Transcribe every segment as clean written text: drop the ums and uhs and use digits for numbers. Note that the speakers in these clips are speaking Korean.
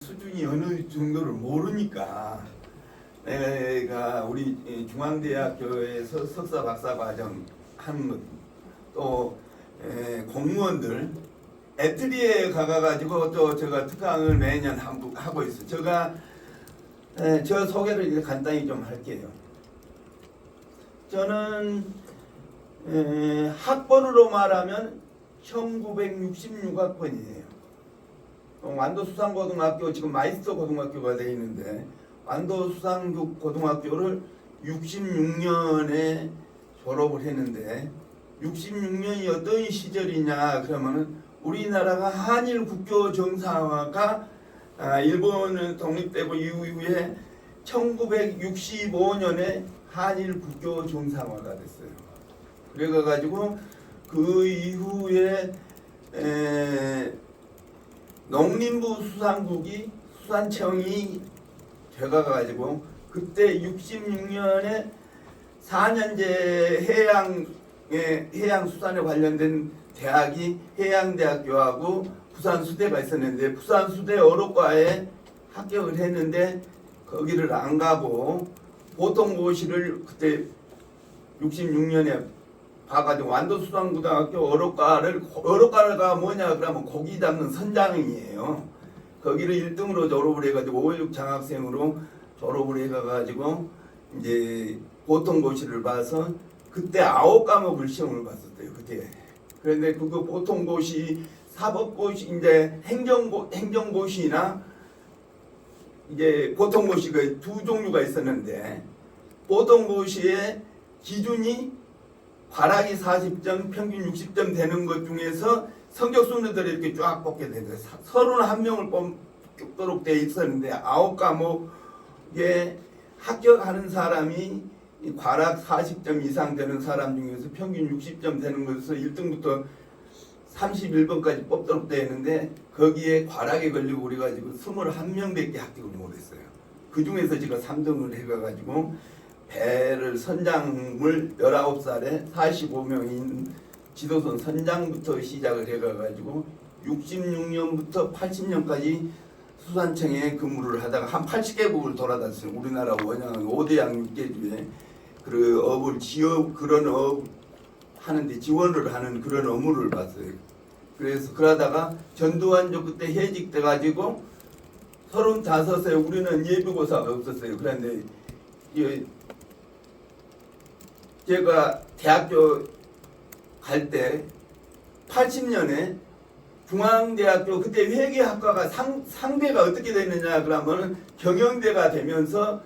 수준이 어느 정도를 모르니까 내가 우리 중앙대학교에서 석사 박사 과정 하는 또 공무원들 애트리에 가가지고 또 제가 특강을 매년 하고 있어요. 저 소개를 이제 간단히 좀 할게요. 저는 학번으로 말하면 1966학번이에요. 완도수산고등학교 지금 마이스터 고등학교가 되어 있는데 완도수산고등학교를 66년에 졸업을 했는데 66년이 어떤 시절이냐 그러면은 우리나라가 한일 국교 정상화가 일본은 독립되고 이후에 1965년에 한일 국교 정상화가 됐어요. 그래가지고 그 이후에 농림부 수산국이 수산청이 돼가지고 그때 66년에 4년제 해양수산에 관련된 대학이 해양대학교하고 부산수대가 있었는데 부산수대 어록과에 합격을 했는데 거기를 안 가고 보통고시를 그때 66년에 봐가지고 완도수산고등학교 어록과가 뭐냐 그러면 고기 잡는 선장이에요. 거기를 1등으로 졸업을 해가지고 516 장학생으로 졸업을 해가지고 이제 보통고시를 봐서 그때 9과목을 시험을 봤었대요. 그때. 그런데 그거 보통고시, 사법고시, 이제 행정고시나 이제 보통고시가 두 종류가 있었는데 보통고시의 기준이 과락이 40점, 평균 60점 되는 것 중에서 성적 순위들을 이렇게 쫙 뽑게 되는데 31명을 뽑도록 되어 있었는데 9과목에 합격하는 사람이 과락 40점 이상 되는 사람 중에서 평균 60점 되는 것에서 1등부터 31번까지 뽑도록 되어 있는데 거기에 과락에 걸리고 그래가지고 21명밖에 합격을 못했어요. 그 중에서 제가 3등을 해가지고 배를 선장을 19살에 45명인 지도선 선장부터 시작을 해가지고 66년부터 80년까지 수산청에 근무를 하다가 한 80개국을 돌아다녔어요. 우리나라 원양은 5대양 6개주에 그 업을 그런 업 하는데 지원을 하는 그런 업무를 봤어요. 그래서 그러다가 전두환족 그때 해직돼 가지고 35세 우리는 예비고사가 없었어요. 그런데 제가 대학교 갈 때 80년에 중앙대학교 그때 회계학과가 상대가 어떻게 됐느냐 그러면 경영대가 되면서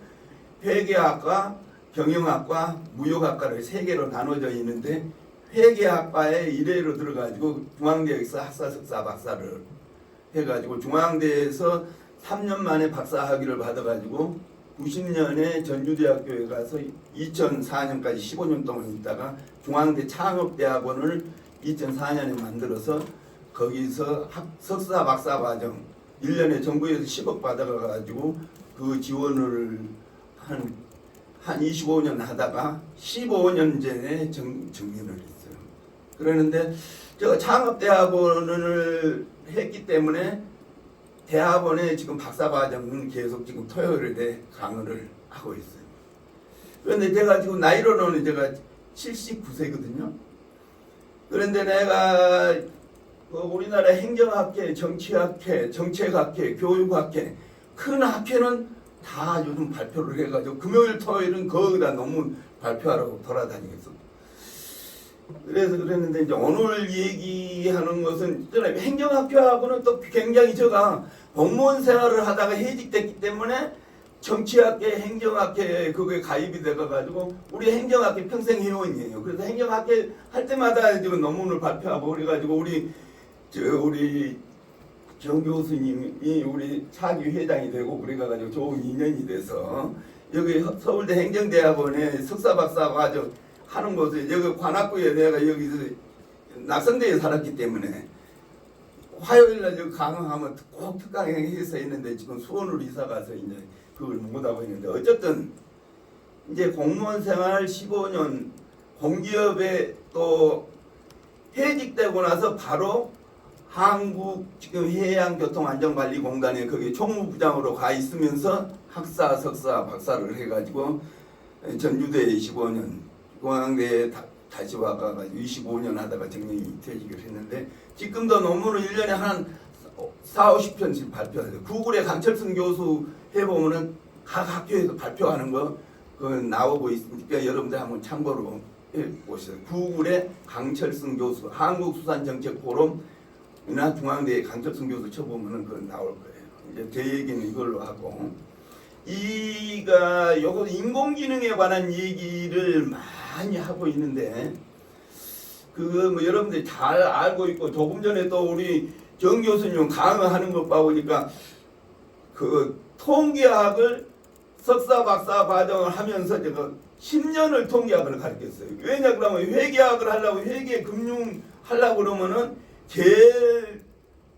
회계학과, 경영학과, 무역학과를 세 개로 나눠져 있는데 회계학과에 1회로 들어가지고 중앙대에서 학사, 석사, 박사를 해가지고 중앙대에서 3년 만에 박사 학위를 받아가지고 90년에 전주대학교에 가서 2004년까지 15년 동안 있다가 중앙대 창업대학원을 2004년에 만들어서 거기서 석사 박사 과정 1년에 정부에서 10억 받아가지고 그 지원을 한 25년 하다가 15년 전에 정년을 했어요. 그러는데 제가 창업대학원을 했기 때문에 대학원에 지금 박사과정은 계속 지금 토요일에 강의를 하고 있어요. 그런데 제가 지금 나이로는 제가 79세거든요. 그런데 내가 우리나라 행정학회, 정치학회, 정책학회, 교육학회 큰 학회는 다 요즘 발표를 해가지고 금요일, 토요일은 거기다 논문 발표하라고 돌아다니겠어. 그래서 그랬는데 이제 오늘 얘기하는 것은 행정학교하고는 또 굉장히 제가 공무원 생활을 하다가 해직됐기 때문에 정치학회, 행정학회 그거에 가입이 돼가지고 우리 행정학회 평생 회원이에요. 그래서 행정학회 할 때마다 지금 논문을 발표하고 그래가지고 우리 정 교수님이 우리 차기 회장이 되고 그래가지고 좋은 인연이 돼서 여기 서울대 행정대학원에 석사 박사 과정 하는 곳에 여기 관악구에 내가 여기서 낙성대에 살았기 때문에 화요일날 여기 강의하면 꼭 특강해서 있는데 지금 수원으로 이사 가서 이제 그걸 못하고 있는데 어쨌든 이제 공무원 생활 15년 공기업에 또 해직되고 나서 바로 한국 지금 해양교통안전관리공단에 거기 총무부장으로 가 있으면서 학사, 석사, 박사를 해가지고 전주대에 25년, 공항대에 다시 와가지고 25년 하다가 정년이 퇴직을 했는데 지금도 논문을 1년에 한 4, 50편씩 발표해요. 구글의 강철승 교수 해보면은 각 학교에서 발표하는 거 그거 나오고 있으니까 여러분들 한번 참고로 해보세요. 구글의 강철승 교수 한국수산정책포럼이나 중앙대의 강철승 교수 쳐보면은 그거 나올 거예요. 이제 제 얘기는 이걸로 하고 요거 인공지능에 관한 얘기를 많이 하고 있는데 그거 뭐 여러분들이 잘 알고 있고 조금 전에 또 우리 정 교수님 강의하는 것 봐보니까 그 통계학을 석사 박사 과정을 하면서 제가 10년을 통계학을 가르쳤어요. 왜냐 그러면 회계학을 하려고 회계 금융 하려고 그러면은 제일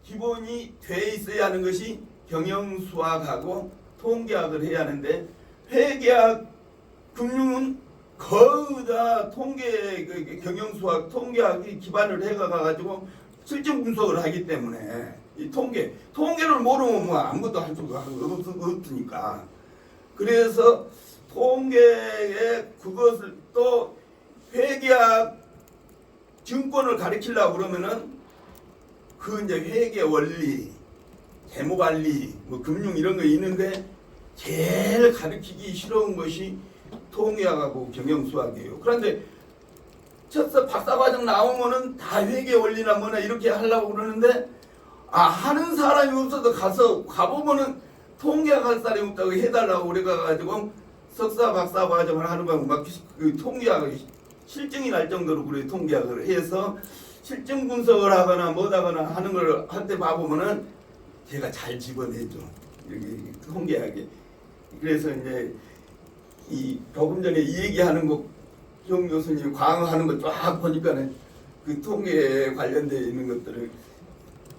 기본이 돼 있어야 하는 것이 경영수학하고 통계학을 해야 하는데 회계학 금융은 거의 다 통계 경영수학 통계학이 기반을 해가지고 실증 분석을 하기 때문에 이 통계를 모르면 뭐 아무것도 할 수가 없으니까 그래서 통계에 그것을 또 회계학 증권을 가르치려고 그러면은 그 이제 회계 원리 재무 관리 뭐 금융 이런 거 있는데 제일 가르치기 싫은 것이 통계학하고 경영수학이에요. 그런데 첫서 박사과정 나오면은 다 회계 원리나 뭐나 이렇게 하려고 그러는데 하는 사람이 없어도 가보면은 통계학 할 사람이 없다고 해달라고 그래가지고 석사 박사 과정을 하는 거 막 그 통계학을 실증이 날 정도로 그래 통계학을 해서 실증 분석을 하거나 뭐다거나 하는 걸 할 때 봐보면은 제가 잘 집어내죠. 여기 통계학에. 그래서 이제 이 조금 전에 이 얘기하는 거 정 교수님 강의하는 거 쫙 보니까는 그 통계에 관련되어 있는 것들을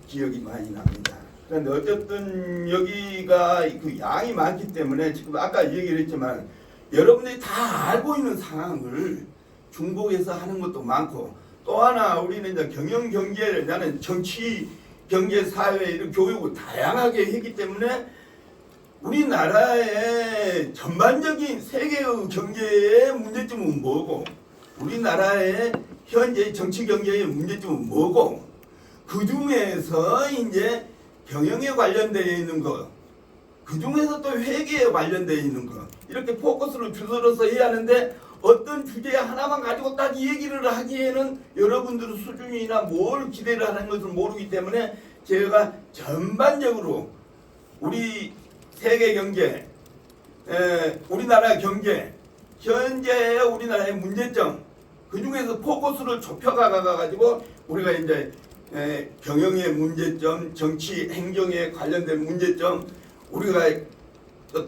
기억이 많이 납니다. 그런데 어쨌든 여기가 그 양이 많기 때문에 지금 아까 얘기를 했지만 여러분들이 다 알고 있는 상황을 중복해서 하는 것도 많고 또 하나 우리는 이제 경영 경제를 나는 정치 경제 사회 이런 교육을 다양하게 했기 때문에 우리나라의 전반적인 세계의 경제의 문제점은 뭐고 우리나라의 현재 정치 경제의 문제점은 뭐고 그 중에서 이제 경영에 관련되어 있는 것, 그 중에서 또 회계에 관련되어 있는 것 이렇게 포커스를 두드려서 해야 하는데 어떤 주제 하나만 가지고 딱 얘기를 하기에는 여러분들의 수준이나 뭘 기대를 하는 것을 모르기 때문에 제가 전반적으로 우리 세계 경제, 우리나라 경제, 현재 우리나라의 문제점 그 중에서 포커스를 좁혀가가지고 우리가 이제 경영의 문제점, 정치 행정에 관련된 문제점 우리가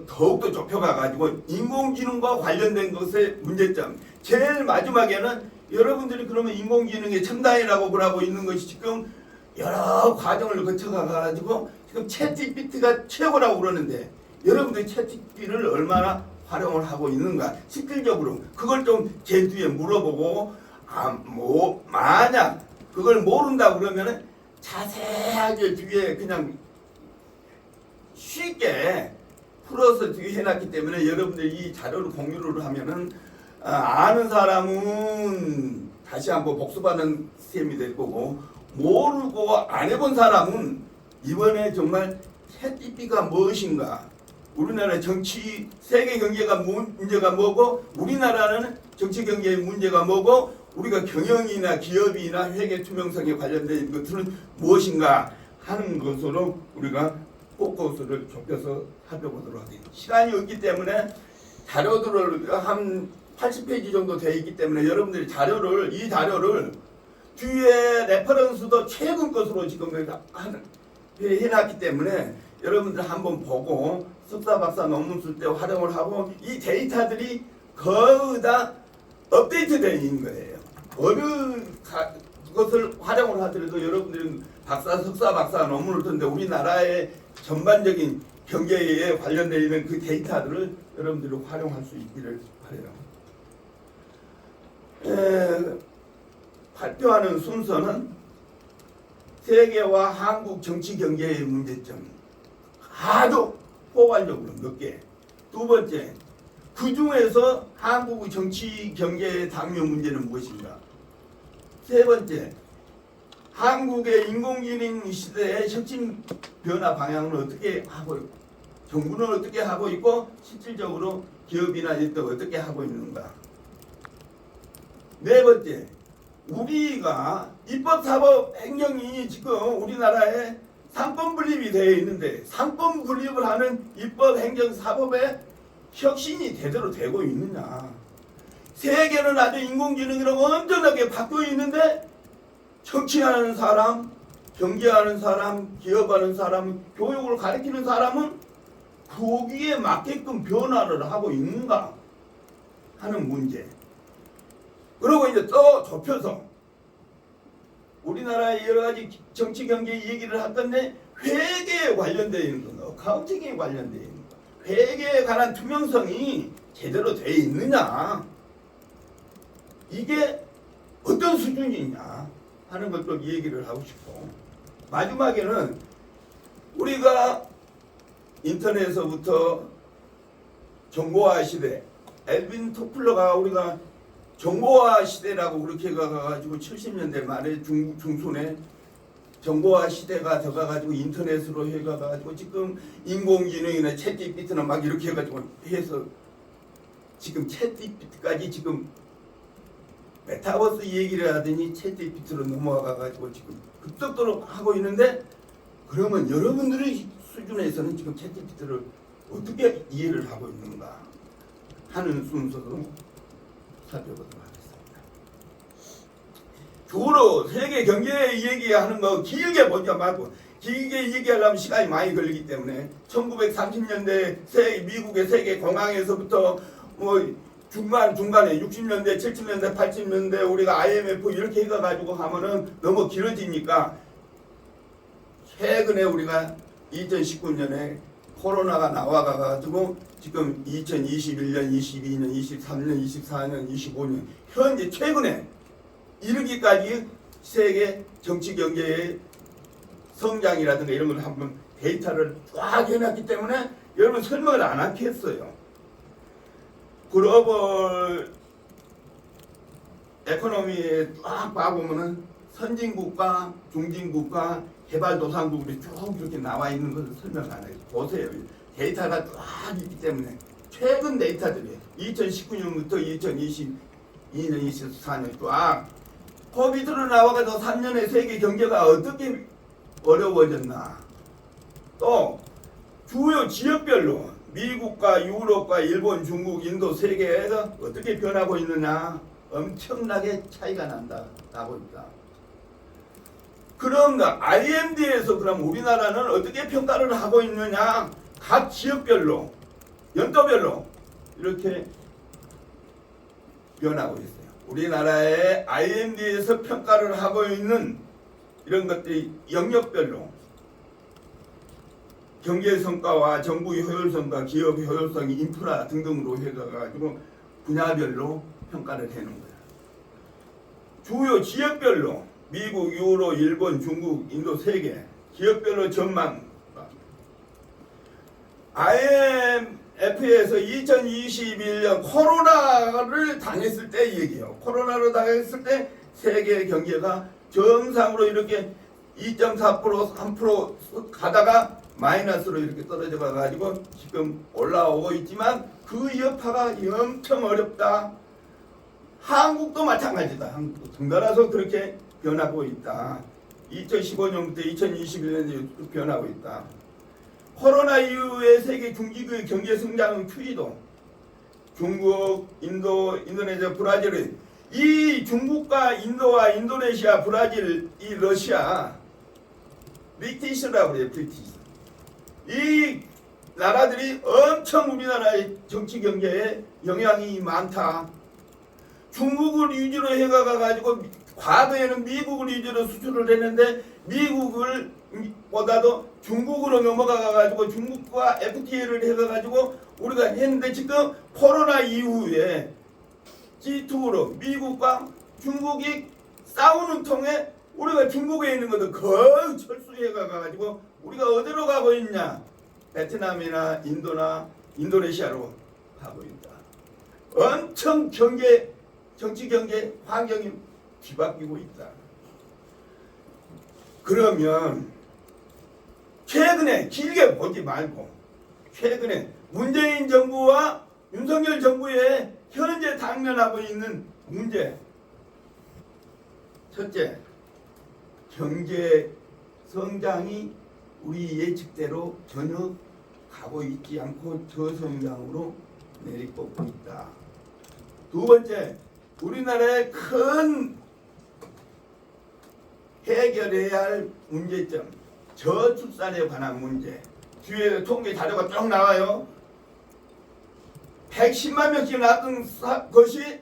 더욱더 좁혀가가지고 인공지능과 관련된 것의 문제점 제일 마지막에는 여러분들이 그러면 인공지능의 첨단이라고 그러고 있는 것이 지금 여러 과정을 거쳐가가지고 지금 챗GPT가 최고라고 그러는데 여러분들이 챗GPT를 얼마나 활용을 하고 있는가 실질적으로 그걸 좀 제 뒤에 물어보고 만약 그걸 모른다 그러면은 자세하게 뒤에 그냥 쉽게 풀어서 뒤에 해놨기 때문에 여러분들이 이 자료를 공유를 하면은 아는 사람은 다시 한번 복습하는 셈이 될 거고 모르고 안 해본 사람은 이번에 정말 챗GPT가 무엇인가 우리나라 정치 세계 경제가 문제가 뭐고 우리나라는 정치 경제의 문제가 뭐고 우리가 경영이나 기업이나 회계 투명성에 관련된 것들은 무엇인가 하는 것으로 우리가 포커스를 좁혀서 살펴보도록 하겠습니다. 시간이 없기 때문에 자료들을 한 80페이지 정도 되어 있기 때문에 여러분들이 이 자료를 뒤에 레퍼런스도 최근 것으로 지금 해놨기 때문에 여러분들 한번 보고 석사 박사 논문 쓸 때 활용을 하고 이 데이터들이 거의 다 업데이트되어 있는 거예요. 어느 것을 활용을 하더라도 여러분들은 석사 박사 논문을 쓰는데 우리나라의 전반적인 경제에 관련되어 있는 그 데이터들을 여러분들이 활용할 수 있기를 바라요. 발표하는 순서는 세계와 한국 정치 경제의 문제점 아주 포괄적으로 몇 개. 두 번째, 그 중에서 한국의 정치 경제의 당면 문제는 무엇인가? 세 번째, 한국의 인공지능 시대의 혁신 변화 방향을 어떻게 하고 있고, 정부는 어떻게 하고 있고, 실질적으로 기업이나 이런 어떻게 하고 있는가? 네 번째, 우리가 입법, 사법, 행정이 지금 우리나라에 상권 분립이 되어 있는데 상권 분립을 하는 입법, 행정, 사법의 혁신이 제대로 되고 있느냐? 세계는 아주 인공지능이라고 엄청나게 바뀌어 있는데 정치하는 사람, 경제하는 사람, 기업하는 사람, 교육을 가르치는 사람은 거기에 맞게끔 변화를 하고 있는가 하는 문제. 그리고 이제 또 좁혀서 우리나라의 여러 가지 정치 경제 얘기를 할 건데 회계에 관련되어 있는 거, 어카운팅에 관련되어 있는 거, 회계에 관한 투명성이 제대로 되어 있느냐, 이게 어떤 수준이냐 하는 것도 얘기를 하고 싶고, 마지막에는 우리가 인터넷에서부터 정보화 시대, 엘빈 토플러가 우리가 정보화 시대라고 그렇게 가가지고 70년대 말에 중순에 정보화 시대가 돼가지고 인터넷으로 해가지고 지금 인공지능이나 챗GPT나 막 이렇게 해가지고 해서 지금 챗GPT까지 지금 메타버스 얘기를 하더니 챗GPT로 넘어가가지고 지금 급속도로 하고 있는데, 그러면 여러분들의 수준에서는 지금 챗GPT를 어떻게 이해를 하고 있는가 하는 순서로 살펴보도록 하겠습니다. 주로 세계 경제 얘기하는 거 길게 보지 말고, 길게 얘기하려면 시간이 많이 걸리기 때문에 1930년대 미국의 세계 공항에서부터 뭐 중간에 60년대, 70년대, 80년대 우리가 IMF 이렇게 해가지고 하면은 너무 길어지니까 최근에 우리가 2019년에 코로나가 나와가지고 지금 2021년, 22년, 23년, 24년, 25년 현재 최근에 이르기까지 세계 정치 경제의 성장이라든가 이런 걸 한번 데이터를 쫙 해놨기 때문에 여러분 설명을 안 하겠어요. 글로벌 에코노미에 쫙 봐보면은 선진국가, 중진국가, 개발도상국들이 쭉 이렇게 나와 있는 것을 설명 안 해요. 보세요. 데이터가 쫙 있기 때문에 최근 데이터들이 2019년부터 2022년, 24년 쫙 코비드로 나와가지고 3년의 세계 경제가 어떻게 어려워졌나, 또 주요 지역별로 미국과 유럽과 일본, 중국, 인도 세계에서 어떻게 변하고 있느냐, 엄청나게 차이가 나고 있다. 그럼 IMD에서 그럼 우리나라는 어떻게 평가를 하고 있느냐, 각 지역별로, 연도별로 이렇게 변하고 있어요. 우리나라의 IMD에서 평가를 하고 있는 이런 것들이 영역별로 경제 성과와 정부의 효율성과 기업의 효율성, 인프라 등등으로 해가지고 분야별로 평가를 해놓은 거야. 주요 지역별로 미국, 유로, 일본, 중국, 인도 세계 기업별로 전망. IMF에서 2021년 코로나를 당했을 때 얘기해요. 코로나로 당했을 때 세계 경제가 정상으로 이렇게 2.4%, 3% 가다가 마이너스로 이렇게 떨어져 가지고 지금 올라오고 있지만 그 여파가 엄청 어렵다. 한국도 마찬가지다. 한국도 덩달아서 그렇게 변하고 있다. 2015년부터 2021년에 변하고 있다. 코로나 이후에 세계 중기의 경제 성장 추이도 중국, 인도, 인도네시아, 브라질, 이 중국과 인도와 인도네시아, 브라질, 이 러시아, 브리티시라고 해요. 브리티시. 이 나라들이 엄청 우리나라의 정치 경제에 영향이 많다. 중국을 위주로 해가지고 과거에는 미국을 위주로 수출을 했는데 미국을 보다도 중국으로 넘어가가지고 중국과 FTA를 해가지고 우리가 했는데, 지금 코로나 이후에 G2로 미국과 중국이 싸우는 통에 우리가 중국에 있는 것도 거의 철수해 가가지고 우리가 어디로 가고 있냐? 베트남이나 인도나 인도네시아로 가고 있다. 엄청 정치 경제 환경이 뒤바뀌고 있다. 그러면 최근에 길게 보지 말고 최근에 문재인 정부와 윤석열 정부의 현재 당면하고 있는 문제, 첫째, 경제 성장이 우리 예측대로 전혀 가고 있지 않고 저성장으로 내리꽂고 있다. 두 번째, 우리나라의 큰 해결해야 할 문제점, 저출산에 관한 문제. 뒤에 통계 자료가 쭉 나와요. 110만 명씩 낳았던 것이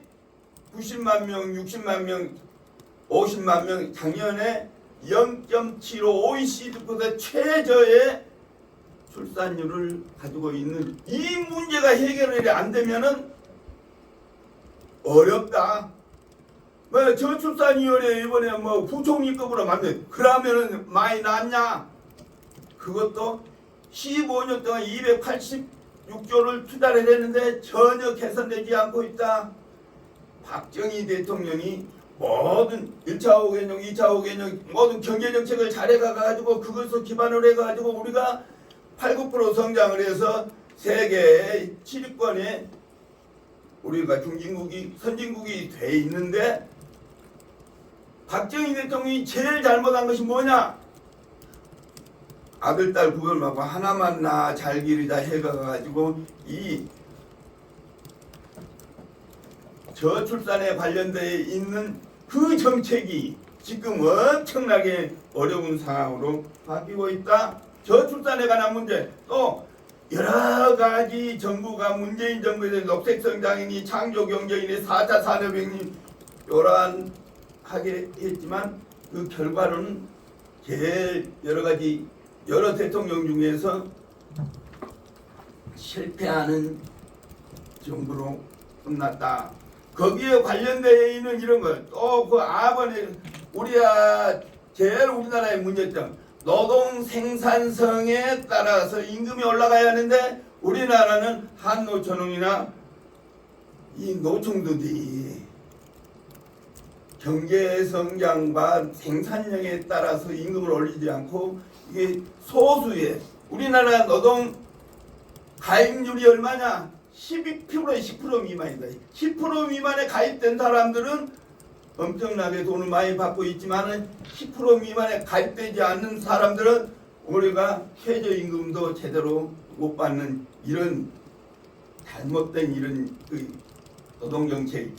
90만 명, 60만 명, 50만 명, 작년에 0.75 OECD 최저의 출산율을 가지고 있는 이 문제가 해결이 안 되면은 어렵다. 뭐 저출산위원회 이번에 뭐 부총리급으로 만든 그러면은 많이 낳았냐? 그것도 15년 동안 286조를 투자를 했는데 전혀 개선되지 않고 있다. 박정희 대통령이 모든 1차 5개년, 2차 5개년 모든 경제정책을 잘해가지고 그것을 기반으로 해가지고 우리가 8, 9% 성장을 해서 세계 7위권에 우리가 선진국이 돼 있는데 박정희 대통령이 제일 잘못한 것이 뭐냐? 아들, 딸 구별하고 하나만 낳아 잘 기르자 해가지고 이 저출산에 관련되어 있는 그 정책이 지금 엄청나게 어려운 상황으로 바뀌고 있다. 저출산에 관한 문제, 또 여러 가지 정부가 문재인 정부에 대한 녹색성장이니 창조경제이니 4차 산업혁명이 요란하게 했지만 그 결과는 제일 여러 대통령 중에서 실패하는 정부로 끝났다. 거기에 관련되어 있는 이런 것, 또 그 아버지 제일 우리나라의 문제점, 노동 생산성에 따라서 임금이 올라가야 하는데 우리나라는 한노총이나 이 노총들이 경제 성장과 생산력에 따라서 임금을 올리지 않고 이게 소수의 우리나라 노동 가입률이 얼마냐? 12%에 10% 미만이다. 10% 미만에 가입된 사람들은 엄청나게 돈을 많이 받고 있지만 10% 미만에 가입되지 않는 사람들은 우리가 최저임금도 제대로 못 받는 이런 잘못된 이런 노동정책.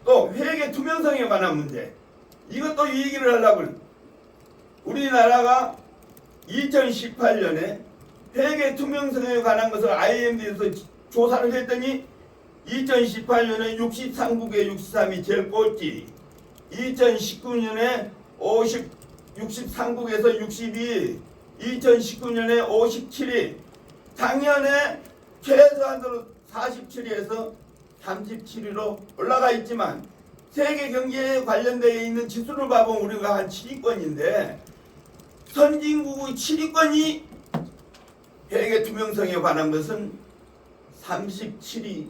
또 회계 투명성에 관한 문제. 이것도 이 얘기를 하려고 해요. 우리나라가 2018년에 회계 투명성에 관한 것을 IMD에서 조사를 했더니 2018년에 63국에 63이 제일 꼴찌, 2019년에 63국에서 62, 2019년에 57위, 작년에 최소한으로 47위에서 37위로 올라가 있지만 세계 경제에 관련되어 있는 지수를 봐보면 우리가 한 7위권인데 선진국의 7위권이 회계 투명성에 관한 것은 37위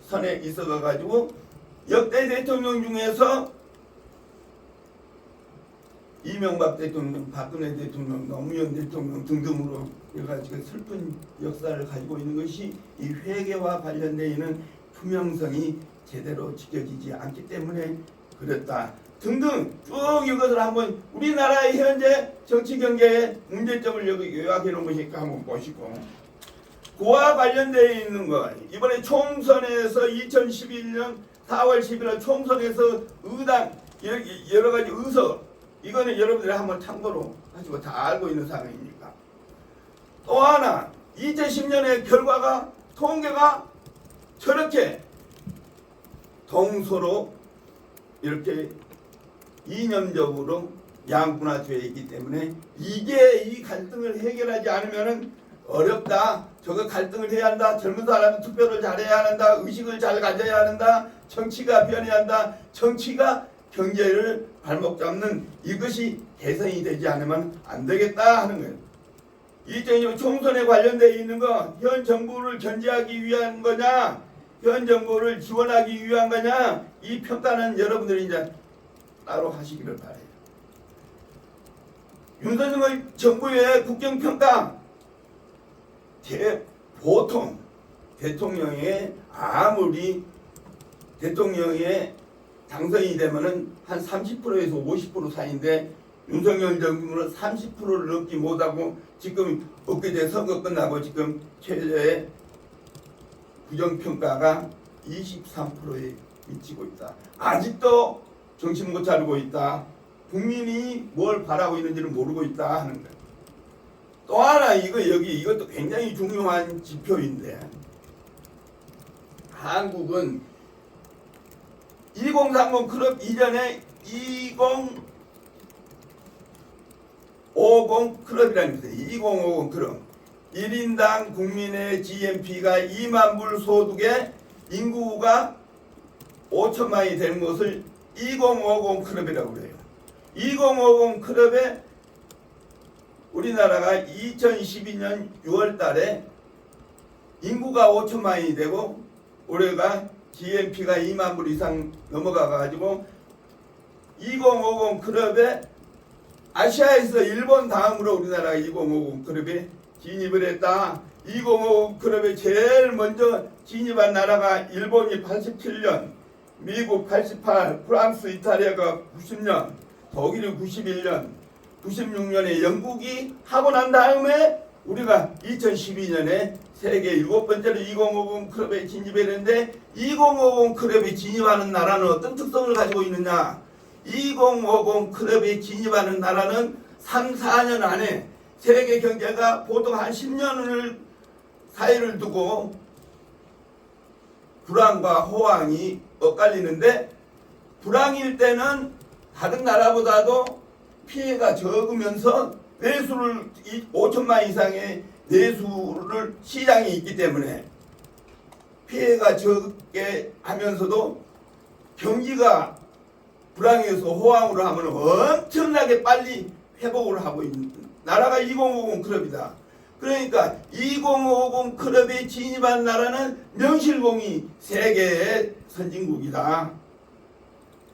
선에 있어가지고 역대 대통령 중에서 이명박 대통령, 박근혜 대통령, 노무현 대통령 등등으로 해가지고 슬픈 역사를 가지고 있는 것이 이 회계와 관련되어 있는 투명성이 제대로 지켜지지 않기 때문에 그랬다. 등등 쭉 이것을 한번 우리나라의 현재 정치 경제의 문제점을 여기 요약해 놓은 것이니까 한번 보시고, 그와 관련되어 있는 것, 이번에 총선에서 2011년 4월 11일 총선에서 의당 여러 가지 의석, 이거는 여러분들이 한번 참고로 하시고 다 알고 있는 상황이니까. 또 하나 2010년의 결과가 통계가 저렇게 동서로 이렇게 이념적으로 양분화되어 있기 때문에 이게 이 갈등을 해결하지 않으면은 어렵다. 저거 갈등을 해야 한다. 젊은 사람은 투표를 잘해야 한다. 의식을 잘 가져야 한다. 정치가 변해야 한다. 정치가 경제를 발목 잡는 이것이 개선이 되지 않으면 안 되겠다 하는 거예요. 2020 총선에 관련되어 있는 거 현 정부를 견제하기 위한 거냐, 현 정부를 지원하기 위한 거냐, 이 평가는 여러분들이 이제 따로 하시기를 바라요. 윤석열 정부의 국정평가 보통 대통령의 아무리 대통령의 당선이 되면은 한 30%에서 50% 사이인데 윤석열 정부는 30%를 넘지 못하고 지금 엊그제 선거 끝나고 지금 최저의 부정평가가 23%에 미치고 있다. 아직도 정신 못 차리고 있다. 국민이 뭘 바라고 있는지를 모르고 있다 하는 거예요. 또 하나 이것도 굉장히 중요한 지표인데 한국은 2030 클럽 이전에 2050 클럽이라는 거예요. 2050 클럽 1인당 국민의 GNP가 2만 불 소득에 인구가 5천만이 되는 것을 2050 클럽이라고 그래요. 2050 클럽에 우리나라가 2012년 6월 달에 인구가 5천만이 되고 올해가 GNP가 2만 불 이상 넘어가 가지고 2050 클럽에 아시아에서 일본 다음으로 우리나라가 2050 클럽에 진입을 했다. 2050 클럽에 제일 먼저 진입한 나라가 일본이 87년, 미국 88, 프랑스, 이탈리아가 90년, 독일이 91년, 96년에 영국이 하고 난 다음에 우리가 2012년에 세계 7번째로 2050 클럽에 진입했는데 2050 클럽에 진입하는 나라는 어떤 특성을 가지고 있느냐? 2050 클럽에 진입하는 나라는 3, 4년 안에 세계 경제가 보통 한 10년을 사이를 두고 불황과 호황이 엇갈리는데 불황일 때는 다른 나라보다도 피해가 적으면서 내수를 5천만 이상의 내수를 시장이 있기 때문에 피해가 적게 하면서도 경기가 불황에서 호황으로 하면 엄청나게 빨리 회복을 하고 있는 나라가 2050 클럽이다. 그러니까 2050 클럽에 진입한 나라는 명실공히 세계의 선진국이다.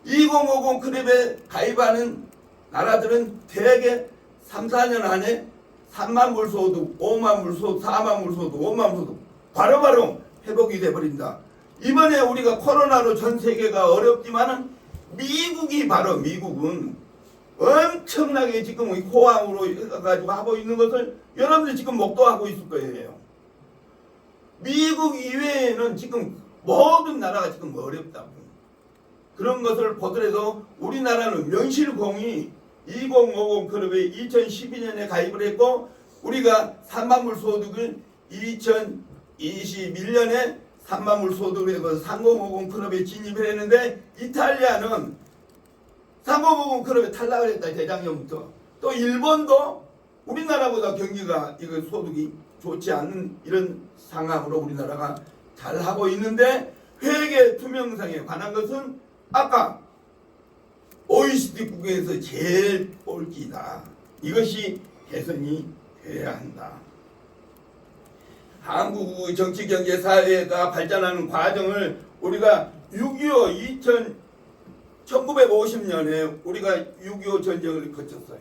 2050 클럽에 가입하는 나라들은 대개 3, 4년 안에 3만 불 소득, 5만 불 소득, 4만 불 소득, 5만 불 소득 바로바로 회복이 돼버린다. 이번에 우리가 코로나로 전 세계가 어렵지만은 미국은 엄청나게 지금 호황으로 해가지고 하고 있는 것을 여러분들 지금 목도하고 있을 거예요. 미국 이외에는 지금 모든 나라가 지금 어렵다고. 그런 것을 보더라도 우리나라는 명실공히 2050 클럽에 2012년에 가입을 했고 우리가 3만 불 소득을 2021년에 3만 불 소득을 해서 3050 클럽에 진입을 했는데 이탈리아는 3050 클럽에 탈락을 했다. 재작년부터. 또 일본도 우리나라보다 경기가 이거 소득이 좋지 않는 이런 상황으로 우리나라가 잘하고 있는데 회계 투명성에 관한 것은 아까 OECD국에서 제일 꼴찌다. 이것이 개선이 돼야 한다. 한국 정치, 경제, 사회가 발전하는 과정을 우리가 1950년에 우리가 6.25 전쟁을 거쳤어요.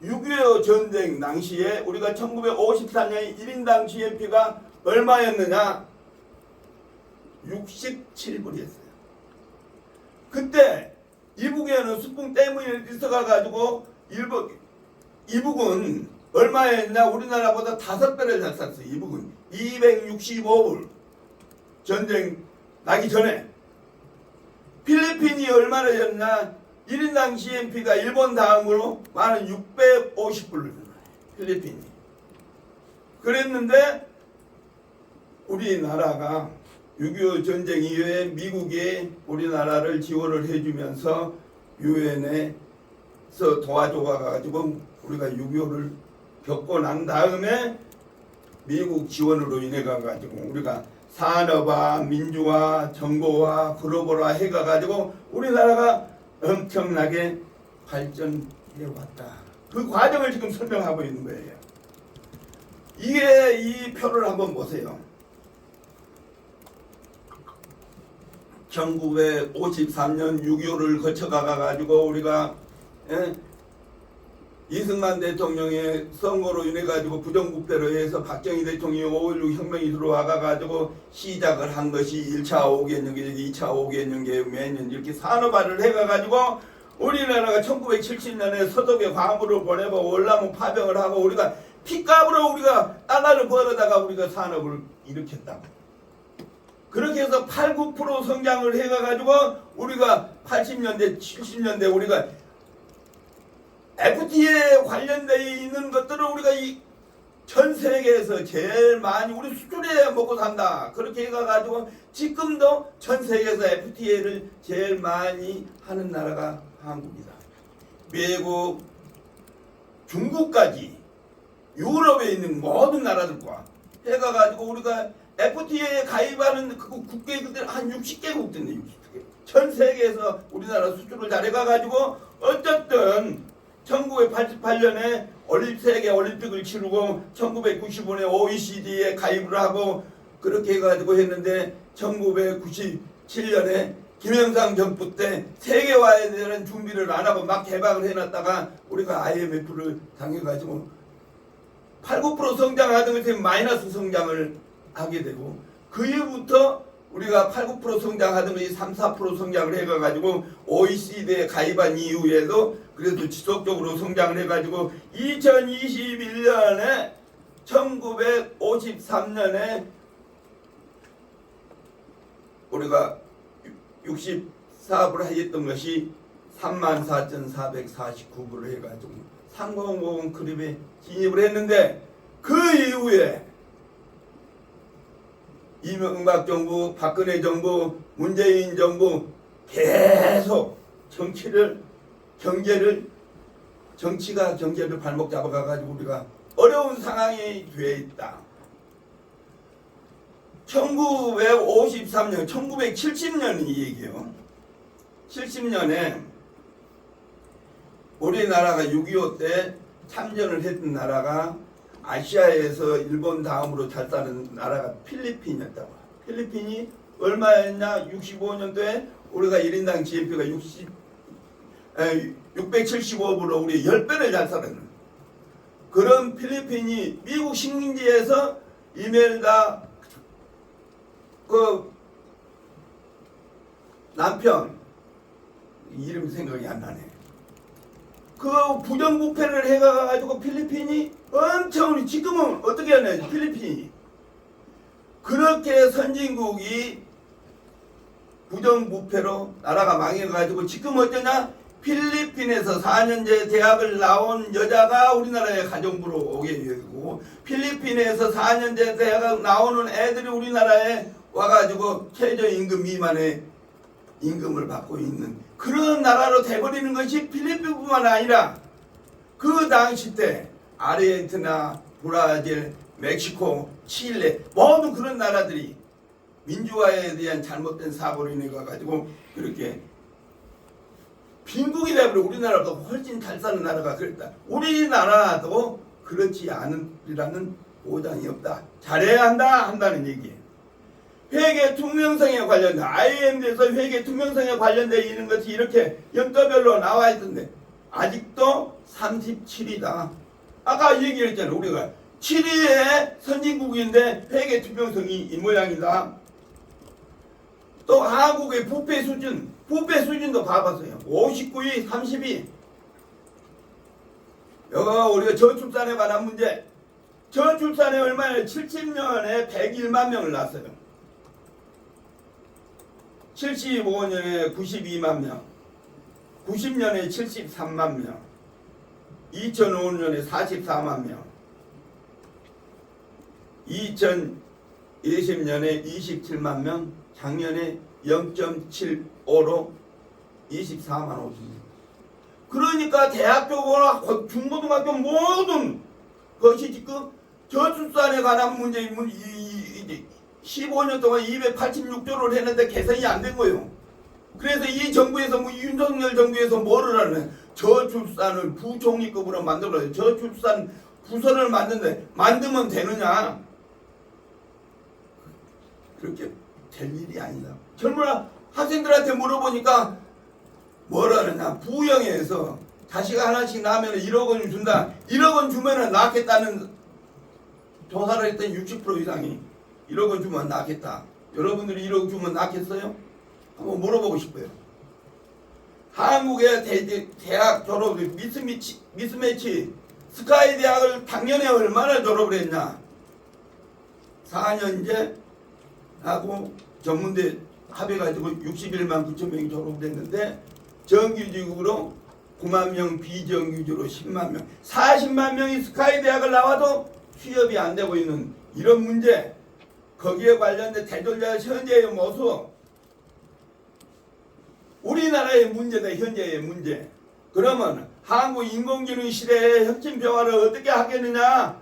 6.25 전쟁 당시에 우리가 1954년에 1인당 GNP가 얼마였느냐? 67불이었어요. 그때 이북에는 수풍 때문에 있어가지고 이북은 얼마였냐? 우리나라보다 5배를 잘 샀어요. 이북은 265불. 전쟁 나기 전에. 필리핀이 얼마나였나? 1인당 GNP가 일본 다음으로 많은 650불. 필리핀이. 그랬는데 우리나라가 6.25 전쟁 이후에 미국이 우리나라를 지원을 해주면서 유엔에서 도와줘가지고 우리가 6.25를 겪고 난 다음에 미국 지원으로 인해 가지고 우리가 산업화, 민주화, 정보화, 글로벌화 해가지고 우리나라가 엄청나게 발전해 왔다. 그 과정을 지금 설명하고 있는 거예요. 이게 이 표를 한번 보세요. 1953년 6.25를 거쳐가가지고 우리가 이승만 대통령의 선거로 인해 가지고 부정부패로 해서 박정희 대통령이 5.16 혁명이 들어와가지고 시작을 한 것이 1차 5개년계, 2차 5개년계 매년 이렇게 산업화를 해가지고 우리나라가 1970년에 서독에 광물을 보내고 월남을 파병을 하고 우리가 피값으로 우리가 달러를 벌어다가 우리가 산업을 일으켰다고. 그렇게 해서 8, 9% 성장을 해가지고 우리가 80년대, 70년대 우리가 FTA에 관련되어 있는 것들을 우리가 이 전 세계에서 제일 많이 우리 수출해 먹고 산다. 그렇게 해가지고 지금도 전 세계에서 FTA를 제일 많이 하는 나라가 한국이다. 미국, 중국까지 유럽에 있는 모든 나라들과 해가지고 우리가 FTA에 가입하는 그 국가들 한 60개국 됐네. 60개. 전 세계에서 우리나라 수출을 잘해가지고 어쨌든 1988년에 세계 올림픽을 치르고 1995년에 OECD에 가입을 하고 그렇게 해가지고 했는데 1997년에 김영삼 정부 때 세계화에 대한 준비를 안 하고 막 개방을 해놨다가 우리가 IMF를 당해가지고 8, 9% 성장하던 것에 마이너스 성장을 하게 되고 그 이후부터 우리가 8, 9% 성장하던 것이 3, 4% 성장을 해가지고 OECD에 가입한 이후에도 그래도 지속적으로 성장을 해가지고 2021년에 1953년에 우리가 64부를 했던 것이 34,449부를 해가지고 3050 클립에 진입을 했는데 그 이후에 이명박 정부, 박근혜 정부, 문재인 정부 계속 정치가 경제를 발목 잡아가지고 우리가 어려운 상황이 되어 있다. 1953년, 1970년 이 얘기예요. 70년에 우리나라가 6.25 때 참전을 했던 나라가 아시아에서 일본 다음으로 잘 사는 나라가 필리핀이었다고. 필리핀이 얼마였냐? 65년도에 우리가 1인당 GNP가 675불로 우리 10배를 잘 살았는 그런 필리핀이 미국 식민지에서 이멜다 그 남편 이름 생각이 안 나네. 그 부정부패를 해가지고 필리핀이 엄청 지금은 어떻게 하냐 필리핀이 그렇게 선진국이 부정부패로 나라가 망해가지고 지금 어쩌냐 필리핀에서 4년제 대학을 나온 여자가 우리나라에 가정부로 오게 되고 필리핀에서 4년제 대학 나오는 애들이 우리나라에 와가지고 최저임금 미만의 임금을 받고 있는 그런 나라로 돼버리는 것이 필리핀뿐만 아니라 그 당시 때 아르헨티나, 브라질, 멕시코, 칠레 모든 그런 나라들이 민주화에 대한 잘못된 사고로 인해 가지고 그렇게 빈국이 되버리고 우리나라보다 훨씬 잘 사는 나라가 그랬다. 우리나라도 그렇지 않으리라는 보장이 없다. 잘해야 한다는 얘기예요. 회계 투명성에 관련된 IMF에서 회계 투명성에 관련되어 있는 것이 이렇게 연도별로 나와 있던데 아직도 37이다. 아까 얘기했잖아요. 우리가 7위의 선진국인데 회계 투명성이 이 모양이다. 또 한국의 부패 수준도 봐봤어요. 59위, 30위. 여기 우리가 저출산에 관한 문제. 저출산에 얼마나 70년에 101만 명을 낳았어요. 75년에 92만 명, 90년에 73만 명, 2005년에 44만 명, 2020년에 27만 명, 작년에 0.75로 24만 5천 명. 그러니까 대학교나 중고등학교 모든 것이 지금 저출산에 관한 문제 15년 동안 286조를 했는데 개선이 안 된 거예요. 그래서 이 정부에서 뭐 윤석열 정부에서 뭐를 하는 저출산을 부총리급으로 만들어요. 저출산 부서를 만들면 되느냐? 그렇게 될 일이 아니다. 젊은 학생들한테 물어보니까 뭐라느냐? 부영에서 자식 하나씩 낳으면 1억 원 준다. 1억 원 주면은 낳겠다는 조사를 했더니 60% 이상이 1억 원 주면 낳겠다. 여러분들이 1억 주면 낳겠어요? 한번 물어보고 싶어요. 한국의 대학 졸업 미스매치 스카이 대학을 작년에 얼마나 졸업을 했냐? 4년제 하고 전문대 합해가지고 61만 9천 명이 졸업됐는데 정규직으로 9만 명, 비정규직으로 10만 명, 40만 명이 스카이 대학을 나와도 취업이 안 되고 있는 이런 문제, 거기에 관련된 대졸자 현재의 모습, 우리나라의 문제다. 현재의 문제. 그러면 한국 인공지능 시대의 혁신 변화를 어떻게 하겠느냐?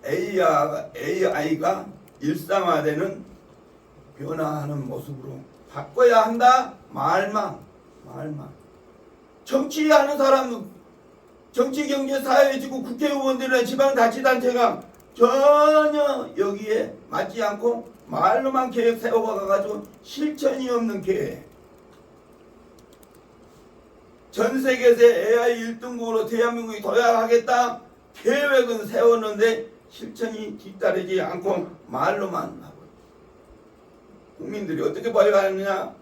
AI가 일상화되는 변화하는 모습으로 바꿔야 한다. 말만. 정치하는 사람, 정치, 경제, 사회지구, 국회의원들이나 지방자치단체가 전혀 여기에 맞지 않고 말로만 계획 세워가가지고 실천이 없는 계획. 전 세계에서 AI 1등국으로 대한민국이 도약하겠다 계획은 세웠는데 실천이 뒤따르지 않고 말로만 하고, 국민들이 어떻게 봐야 하느냐?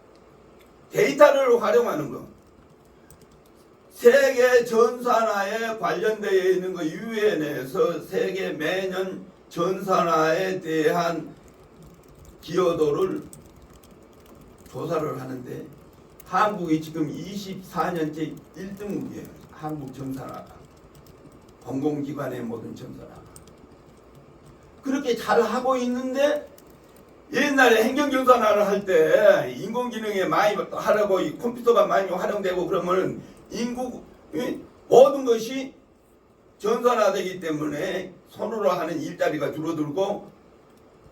데이터를 활용하는 거. 세계 전산화에 관련되어 있는 거, 유엔에서 세계 매년 전산화에 대한 기여도를 조사를 하는데 한국이 지금 24년째 1등국이에요. 한국 전산화가. 공공기관의 모든 전산화가. 그렇게 잘 하고 있는데 옛날에 행정전산화를 할 때 인공지능에 많이 하라고 이 컴퓨터가 많이 활용되고 그러면 인구 모든 것이 전산화되기 때문에 손으로 하는 일자리가 줄어들고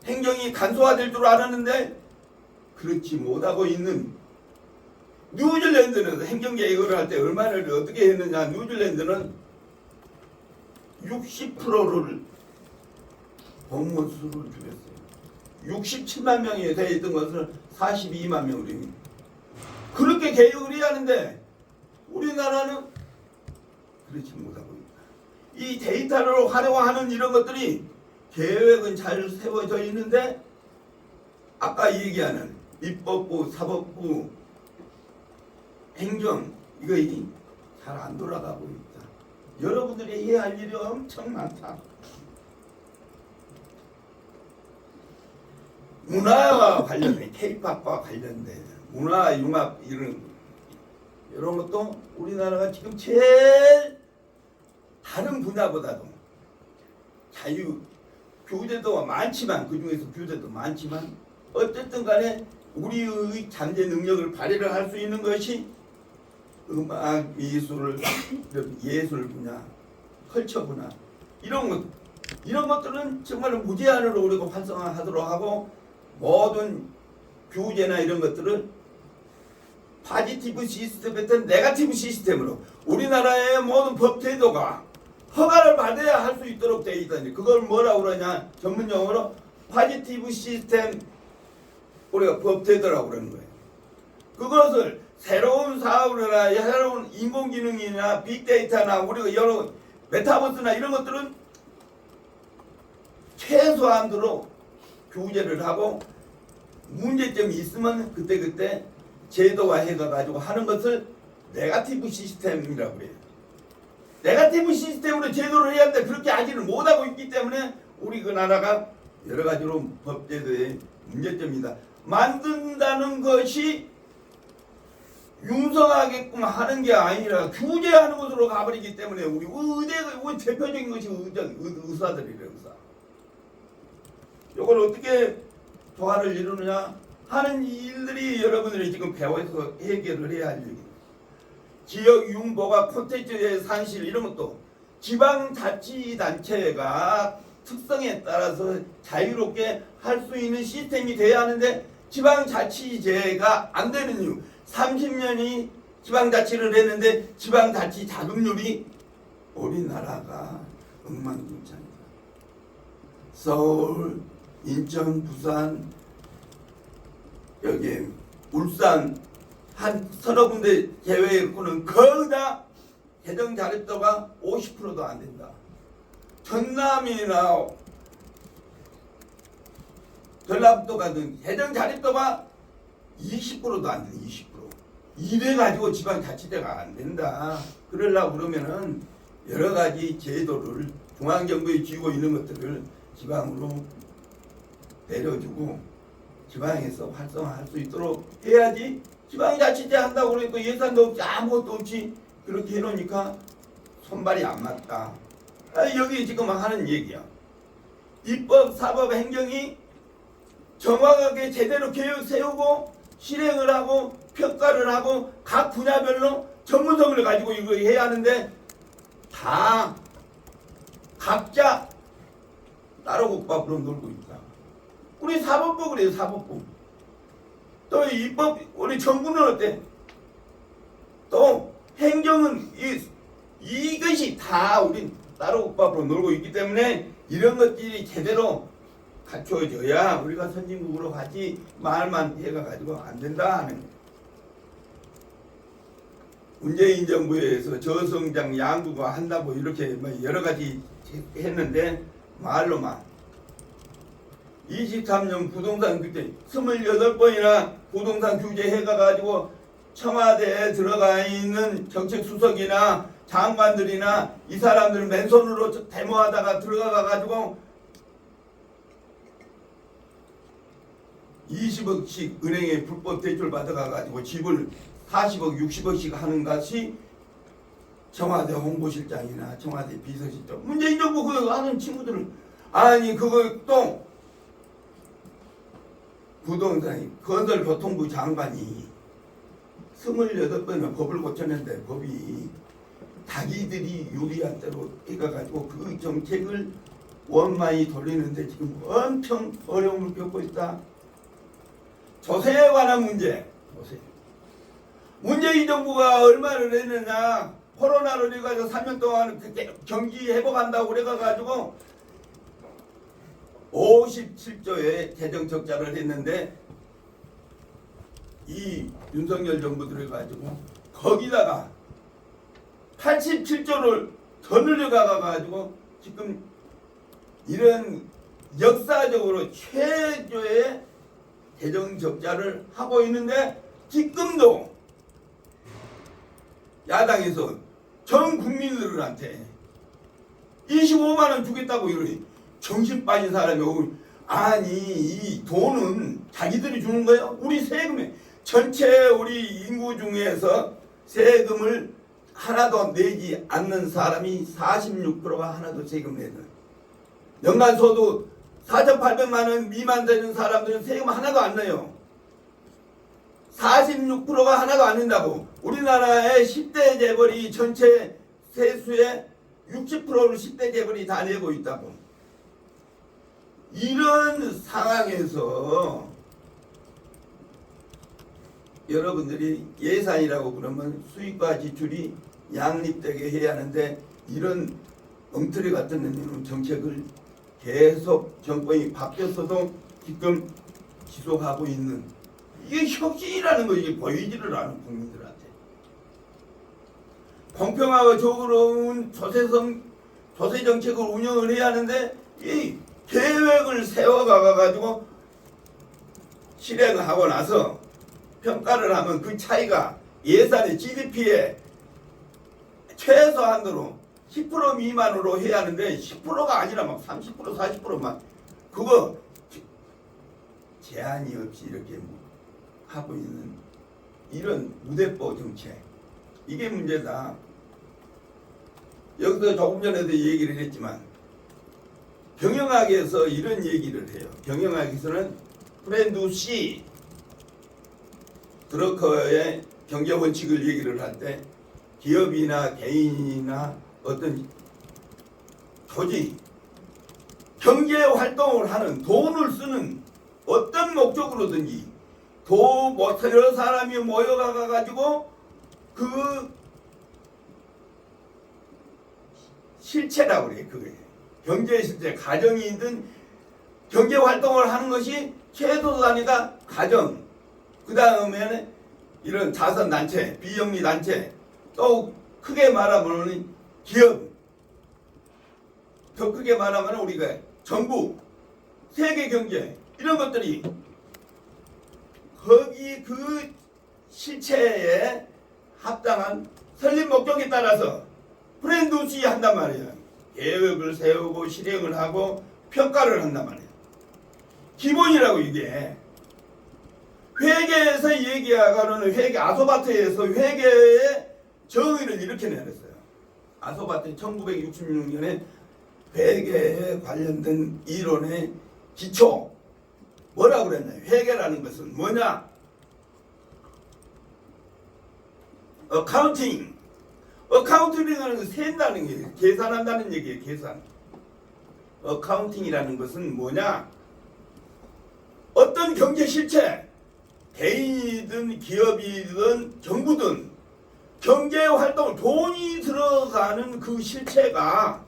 행정이 간소화될 줄 알았는데 그렇지 못하고 있는 뉴질랜드는 행정개혁을 할 때 얼마나 어떻게 했느냐? 뉴질랜드는 60%를 공무원 수를 줄였어요. 67만 명이 되어 있던 것을 42만 명으로. 그렇게 개혁을 해야 하는데 우리나라는 그렇지 못하고 있다. 이 데이터를 활용하는 이런 것들이 계획은 잘 세워져 있는데 아까 얘기하는 입법부, 사법부, 행정 이거 잘 안 돌아가고 있다. 여러분들이 해야 할 일이 엄청 많다. 문화와 관련된 K-팝과 관련된 문화 융합 이런 것도 우리나라가 지금 제일 다른 분야보다도 자유 교재도 많지만 그중에서 교재도 많지만 어쨌든 간에 우리의 잠재 능력을 발휘를 할 수 있는 것이 음악, 미술, 예술 분야, 컬처 분야 이런 것들은 정말 무제한으로 우리가 활성화하도록 하고 모든 교재나 이런 것들을 파지티브 시스템에서 네거티브 시스템으로 우리나라의 모든 법 제도가 허가를 받아야 할 수 있도록 되어 있다니 그걸 뭐라고 그러냐 전문 용어로 파지티브 시스템 우리가 법 제도라고 그러는 거예요. 그것을 새로운 사업이나 새로운 인공지능이나 빅데이터나 우리가 여러 메타버스나 이런 것들은 최소한도로 교제를 하고 문제점이 있으면 그때 제도화해가지고 하는 것을 네거티브 시스템이라고 해요. 네거티브 시스템으로 제도를 해야 하는데 그렇게 하지를 못하고 있기 때문에 우리 그 나라가 여러 가지로 법제도의 문제점이다. 만든다는 것이 융성하게끔 하는 게 아니라 규제하는 것으로 가버리기 때문에 우리 대표적인 것이 의사들이래요. 의사. 이걸 어떻게 조화를 이루느냐 하는 일들이 여러분들이 지금 배워서 해결을 해야 할 일입니다. 지역 융보가 콘텐츠의 산실 이런 것도 지방자치단체가 특성에 따라서 자유롭게 할 수 있는 시스템이 돼야 하는데 지방자치제가 안 되는 이유. 30년이 지방자치를 했는데 지방자치 자금률이 우리나라가 엉망진창이다. 서울, 인천, 부산, 여기 울산 한 서너 군데 제외했고는 거의 다 재정 자립도가 50%도 안 된다. 전남이나 전라북도 같은 재정 자립도가 20%도 안 돼. 20%. 이래 가지고 지방자치제가 안 된다. 그러려고 그러면은 여러 가지 제도를 중앙정부에 쥐고 있는 것들을 지방으로 내려주고 지방에서 활성화할 수 있도록 해야지. 지방자치제 한다고 그러니까 예산도 없지 아무것도 없지 그렇게 해놓으니까 손발이 안 맞다. 여기 지금 하는 얘기야. 입법, 사법, 행정이 정확하게 제대로 계획 세우고 실행을 하고 평가를 하고 각 분야별로 전문성을 가지고 이거 해야 하는데 다 각자 따로국밥으로 놀고 있다. 우리 사법부 그래요. 사법부. 또 입법 우리 정부는 어때? 또 행정은 이것이 다 우리 따로국밥으로 놀고 있기 때문에 이런 것들이 제대로 갖춰져야 우리가 선진국으로 가지 말만 해가지고 안 된다 하는 거예요. 문재인 정부에서 저성장 양극화 한다고 이렇게 여러 가지 했는데 말로만 23년 부동산 규제 28번이나 부동산 규제 해가지고 청와대에 들어가 있는 정책수석이나 장관들이나 이 사람들은 맨손으로 데모하다가 들어가가지고 20억씩 은행에 불법 대출 받아가가지고 집을 40억 60억씩 하는 것이 청와대 홍보실장이나 청와대 비서실장 문재인 정부 그거 하는 친구들은 아니 그거 또 부동산 건설교통부 장관이 28번이나 법을 고쳤는데 법이 자기들이 유리한 대로 해가지고 그 정책을 원만히 돌리는데 지금 엄청 어려움을 겪고 있다. 조세에 관한 문제. 조세. 문재인 정부가 얼마를 했느냐. 코로나로 해가지고 3년 동안 경기 회복한다고 그래가지고 57조의 재정 적자를 했는데 이 윤석열 정부 들어가지고 거기다가 87조를 더 늘려가가지고 지금 이런 역사적으로 최저의 재정 적자를 하고 있는데 지금도 야당에서 전 국민들한테 25만 원 주겠다고 이러니 정신 빠진 사람이 오고 아니 이 돈은 자기들이 주는 거예요? 우리 세금에 전체 우리 인구 중에서 세금을 하나도 내지 않는 사람이 46%가 하나도 세금 내는 연간소득 4,800만 원 미만 되는 사람들은 세금 하나도 안 내요. 46%가 하나도 안 낸다고. 우리나라의 10대 재벌이 전체 세수의 60%를 10대 재벌이 다 내고 있다고. 이런 상황에서 여러분들이 예산이라고 그러면 수입과 지출이 양립되게 해야 하는데 이런 엉터리 같은 정책을 계속 정권이 바뀌었어도 지금 지속하고 있는 이게 혁신이라는 것이 보이지를 않은 국민들한테 공평하고 조그러운 조세 정책을 운영을 해야 하는데 이 계획을 세워가가지고 실행하고 나서 평가를 하면 그 차이가 예산의 GDP에 최소한으로 10% 미만으로 해야 하는데 10%가 아니라 막 30% 40%만 그거 제한이 없이 이렇게 하고 있는 이런 무대뽀 정책 이게 문제다. 여기서 조금 전에도 얘기를 했지만 경영학에서 이런 얘기를 해요. 경영학에서는 프렌드 C 드러커의 경제원칙을 얘기를 할 때 기업이나 개인이나 어떤 조직 경제 활동을 하는 돈을 쓰는 어떤 목적으로든지 여러 사람이 모여가 가지고 그 실체라고 그래. 그게 경제 실체, 가정이든 경제 활동을 하는 것이 최소 단위가 가정, 그 다음에는 이런 자선 단체, 비영리 단체, 또 크게 말하면 기업, 더 크게 말하면 우리가 정부, 세계 경제 이런 것들이 거기 그 실체에 합당한 설립 목적에 따라서 브랜드 시한단 말이에요. 계획을 세우고 실행을 하고 평가를 한단 말이에요. 기본이라고 이게. 회계에서 얘기하고는 회계 아소바트에서 회계의 정의를 이렇게 내렸어요. 아소바트 1966년에 회계에 관련된 이론의 기초 뭐라고 그랬나요? 회계라는 것은 뭐냐? 어카운팅. 어카운팅이라는 것은 센다는 게 계산한다는 얘기예요. 계산. 어카운팅이라는 것은 뭐냐? 어떤 경제 실체, 개인이든 기업이든 정부든 경제 활동, 돈이 들어가는 그 실체가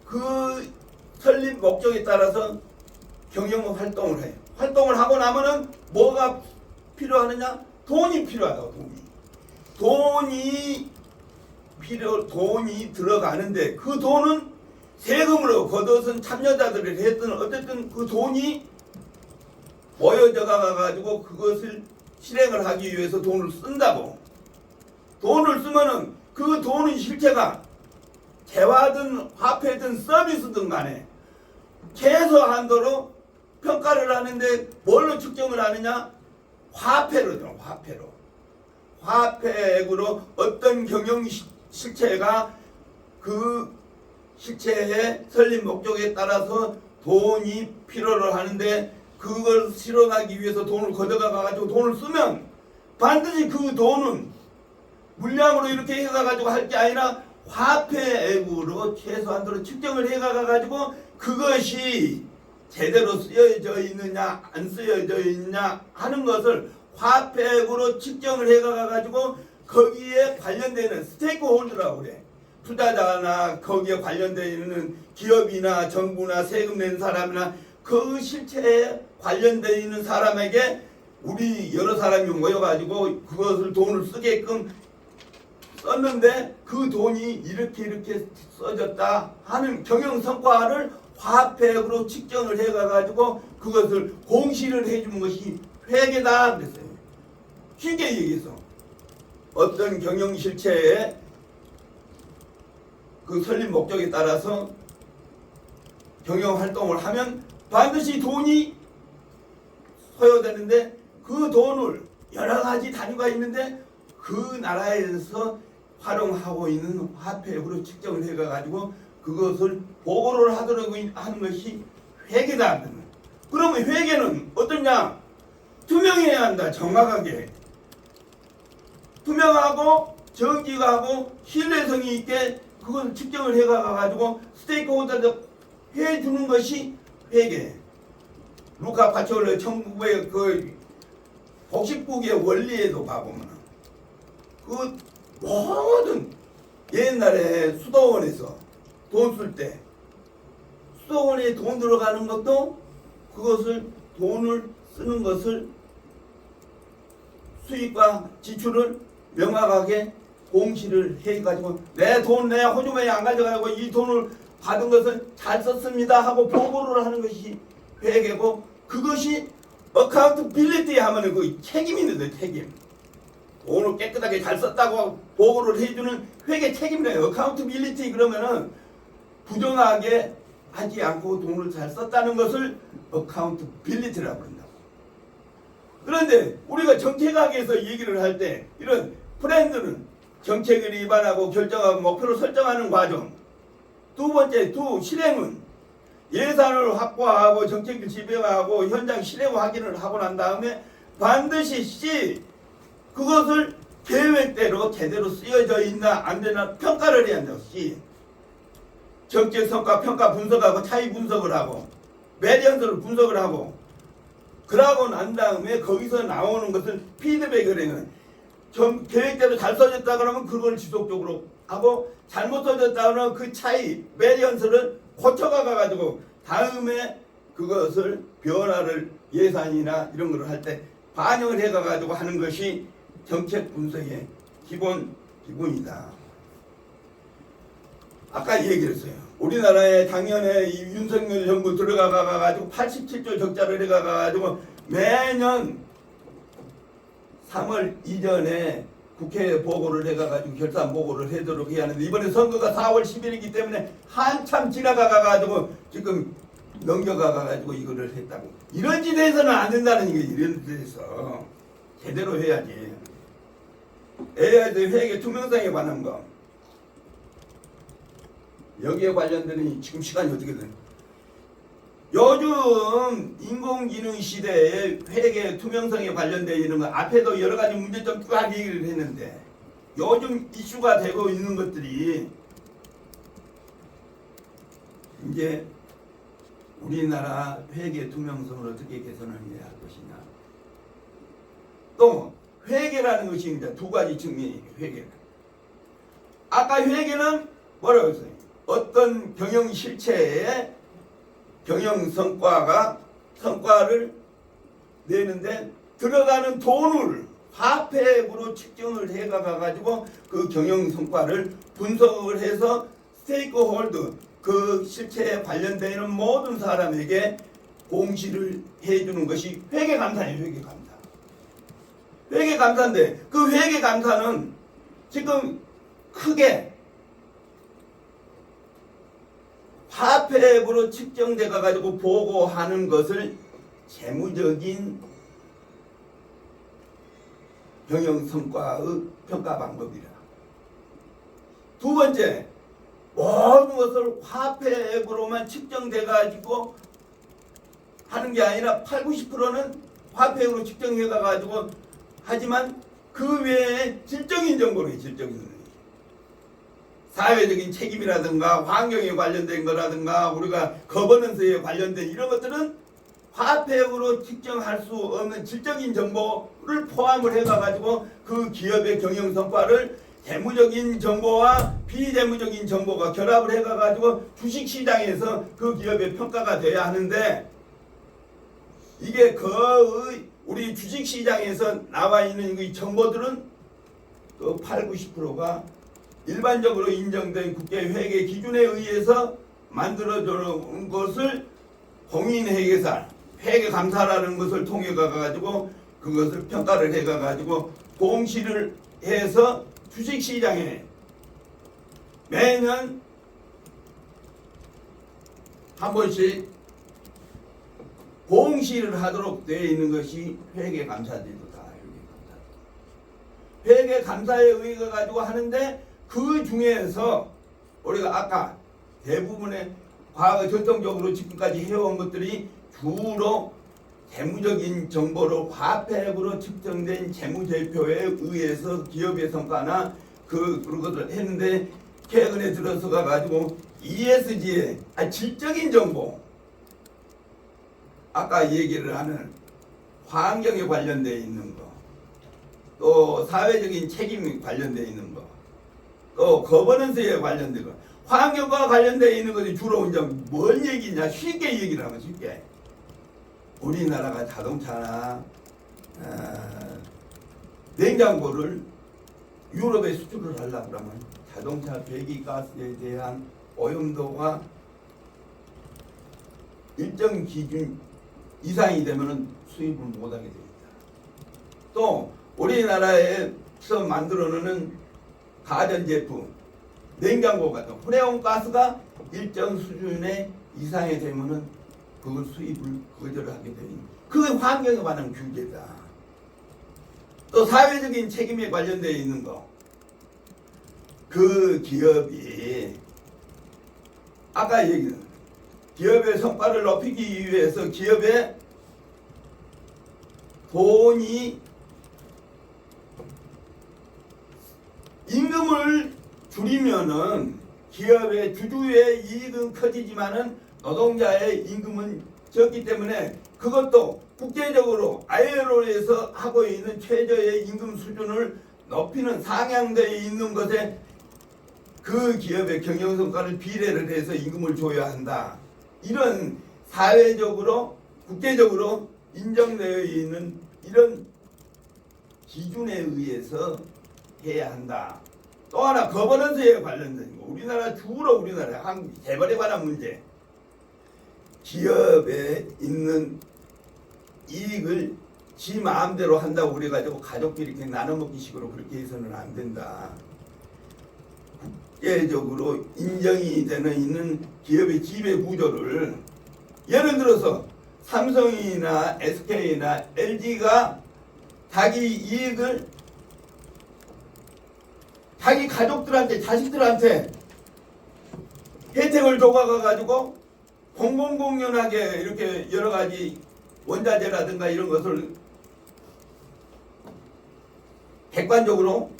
그 설립 목적에 따라서 경영 활동을 해요. 활동을 하고 나면은 뭐가 필요하느냐? 돈이 필요하다고. 돈이 들어가는데 그 돈은 세금으로 거둬선 참여자들이 했든 어쨌든 그 돈이 모여져 가가지고 그것을 실행을 하기 위해서 돈을 쓴다고. 돈을 쓰면은 그 돈의 실체가 재화든 화폐든 서비스든 간에 최소한도로 평가를 하는데 뭘로 측정을 하느냐? 화폐로. 화폐액으로 어떤 경영 실체가 그 실체의 설립 목적에 따라서 돈이 필요를 하는데 그걸 실현하기 위해서 돈을 걷어가 가지고 돈을 쓰면 반드시 그 돈은 물량으로 이렇게 해가 가지고 할 게 아니라 화폐액으로 최소한도로 측정을 해가 가지고 그것이 제대로 쓰여져 있느냐 안 쓰여져 있느냐 하는 것을 화폐액으로 측정을 해가 가지고 거기에 관련되는 스테이크홀더라고 그래. 투자자나 거기에 관련되어 있는 기업이나 정부나 세금 낸 사람이나 그 실체에 관련되어 있는 사람에게 우리 여러 사람이 모여가지고 그것을 돈을 쓰게끔 썼는데 그 돈이 이렇게 써졌다 하는 경영 성과를 화폐액으로 측정을 해가지고 그것을 공시를 해주는 것이 회계다 그랬어요. 쉽게 얘기해서 어떤 경영 실체에 그 설립 목적에 따라서 경영 활동을 하면 반드시 돈이 소요되는데 그 돈을 여러 가지 단위가 있는데 그 나라에서 활용하고 있는 화폐액으로 측정을 해가지고 그것을 보고를 하도록 하는 것이 회계다. 그러면 회계는 어떠냐? 투명해야 한다. 정확하게. 투명하고 정직하고 신뢰성이 있게 그걸 측정을 해가지고 스테이크홀더들 해주는 것이 회계. 루카 파치올레 1900 그 복식국의 원리에도 봐보면 그 모든 옛날에 수도원에서 돈 쓸 때 수도원에 돈 들어가는 것도 그것을 돈을 쓰는 것을 수입과 지출을 명확하게 공시를 해가지고 내 돈 내 호주머니 안 가져가고 이 돈을 받은 것을 잘 썼습니다 하고 보고를 하는 것이 회계고 그것이 어카운트빌리티 하면은 그 책임이 있는데 책임. 돈을 깨끗하게 잘 썼다고 보고를 해주는 회계 책임이래요. 어카운트빌리티 그러면은 부정하게 하지 않고 돈을 잘 썼다는 것을 어카운트빌리티라고 한다고. 그런데 우리가 정책학에서 얘기를 할 때 이런 프렌드는 정책을 위반하고 결정하고 목표를 설정하는 과정. 두 번째, 실행은 예산을 확보하고 정책을 집행하고 현장 실행 확인을 하고 난 다음에 반드시 그것을 계획대로 제대로 쓰여져 있나 안 되나 평가를 해야 한다고. 정책 성과 평가 분석하고 차이 분석을 하고 매리언스를 분석을 하고 그러고 난 다음에 거기서 나오는 것을 피드백을 해요. 좀 계획대로 잘 써졌다 그러면 그걸 지속적으로 하고, 잘못 써졌다 그러면 그 차이, 베리언스를 고쳐가 가지고 다음에 그것을 변화를 예산이나 이런 걸 할 때 반영을 해가 가지고 하는 것이 정책 분석의 기본이다. 아까 얘기했어요. 우리나라에 작년에 이 윤석열 정부 들어가 가지고 87조 적자를 해가 가지고 매년 3월 이전에 국회에 보고를 해가지고 결산 보고를 하도록 해야 하는데, 이번에 선거가 4월 10일이기 때문에 한참 지나가가지고 지금 넘겨가가지고 이거를 했다고. 이런 짓에서는 안 된다는 게, 이런 짓에서 제대로 해야지. 회계 투명성에 관한 거, 여기에 관련된 지금 시간이 어떻게 되나? 요즘 인공지능 시대에 회계 투명성에 관련되어 있는 거, 앞에도 여러 가지 문제점 쫙 얘기를 했는데, 요즘 이슈가 되고 있는 것들이 이제 우리나라 회계 투명성을 어떻게 개선해야 할 것이냐. 또 회계라는 것이 이제 두 가지 측면이에요. 회계. 아까 회계는 뭐라고 했어요? 어떤 경영 실체에 경영 성과를 내는데 들어가는 돈을 화폐액으로 측정을 해가 가지고 그 경영 성과를 분석을 해서 스테이크홀더, 그 실체에 관련되는 모든 사람에게 공시를 해주는 것이 회계감사예요. 회계감사. 회계감사인데 그 회계감사는 지금 크게 화폐액으로 측정돼 가지고 보고하는 것을 재무적인 경영 성과의 평가 방법이라. 두 번째, 모든 것을 화폐액으로만 측정돼 가지고 하는 게 아니라 80~90%는 화폐액으로 측정해 가지고 하지만 그 외에 질적인 정보를, 질적인 사회적인 책임이라든가 환경에 관련된 거라든가 우리가 거버넌스에 관련된 이런 것들은 화폐액으로 측정할 수 없는 질적인 정보를 포함을 해가지고 그 기업의 경영 성과를 재무적인 정보와 비재무적인 정보가 결합을 해가지고 주식시장에서 그 기업의 평가가 돼야 하는데, 이게 거의 우리 주식시장에서 나와 있는 이 정보들은 그 80~90%가 일반적으로 인정된 국제회계 기준에 의해서 만들어진 것을 공인회계사, 회계감사라는 것을 통해 가지고 그것을 평가를 해 가지고 공시를 해서 주식시장에 매년 한 번씩 공시를 하도록 되어 있는 것이 회계감사제도다. 회계감사에 의해 가지고 하는데, 그 중에서 우리가 아까 대부분의 과거 전통적으로 지금까지 해온 것들이 주로 재무적인 정보로 화폐액으로 측정된 재무제표에 의해서 기업의 성과나 그런 것을 했는데, 최근에 들어서가 가지고 ESG의 질적인 정보, 아까 얘기를 하는 환경에 관련되어 있는 거, 또 사회적인 책임이 관련되어 있는 거, 또 거버넌스에 관련된 거, 환경과 관련되어 있는 것이 주로 이제 뭔 얘기냐, 쉽게 얘기를 하면 쉽게. 우리나라가 자동차나 냉장고를 유럽에 수출을 하려고 그러면 자동차 배기가스에 대한 오염도가 일정 기준 이상이 되면 수입을 못하게 됩니다. 또 우리나라에서 만들어내는 가전제품, 냉장고 같은 프레온가스가 일정 수준의 이상이 되면은 그걸 수입을 거절하게 되는, 그 환경에 관한 규제다. 또 사회적인 책임에 관련되어 있는 거, 그 기업이 아까 얘기한 기업의 성과를 높이기 위해서 기업의 돈이 임금을 줄이면은 기업의 주주의 이익은 커지지만은 노동자의 임금은 적기 때문에 그것도 국제적으로 ILO에서 하고 있는 최저의 임금 수준을 높이는 상향되어 있는 것에 그 기업의 경영성과를 비례를 해서 임금을 줘야 한다. 이런 사회적으로 국제적으로 인정되어 있는 이런 기준에 의해서 해야 한다. 또 하나 거버넌스에 관련된 거. 우리나라 한국 재벌에 관한 문제. 기업에 있는 이익을 지 마음대로 한다고 그래가지고 가족끼리 이렇게 나눠먹기식으로 그렇게 해서는 안 된다. 국제적으로 인정이 되는 있는 기업의 지배 구조를 예를 들어서 삼성이나 SK나 LG가 자기 이익을 자기 가족들한테 자식들한테 혜택을 줘가가지고 공공공연하게 이렇게 여러 가지 원자재라든가 이런 것을 객관적으로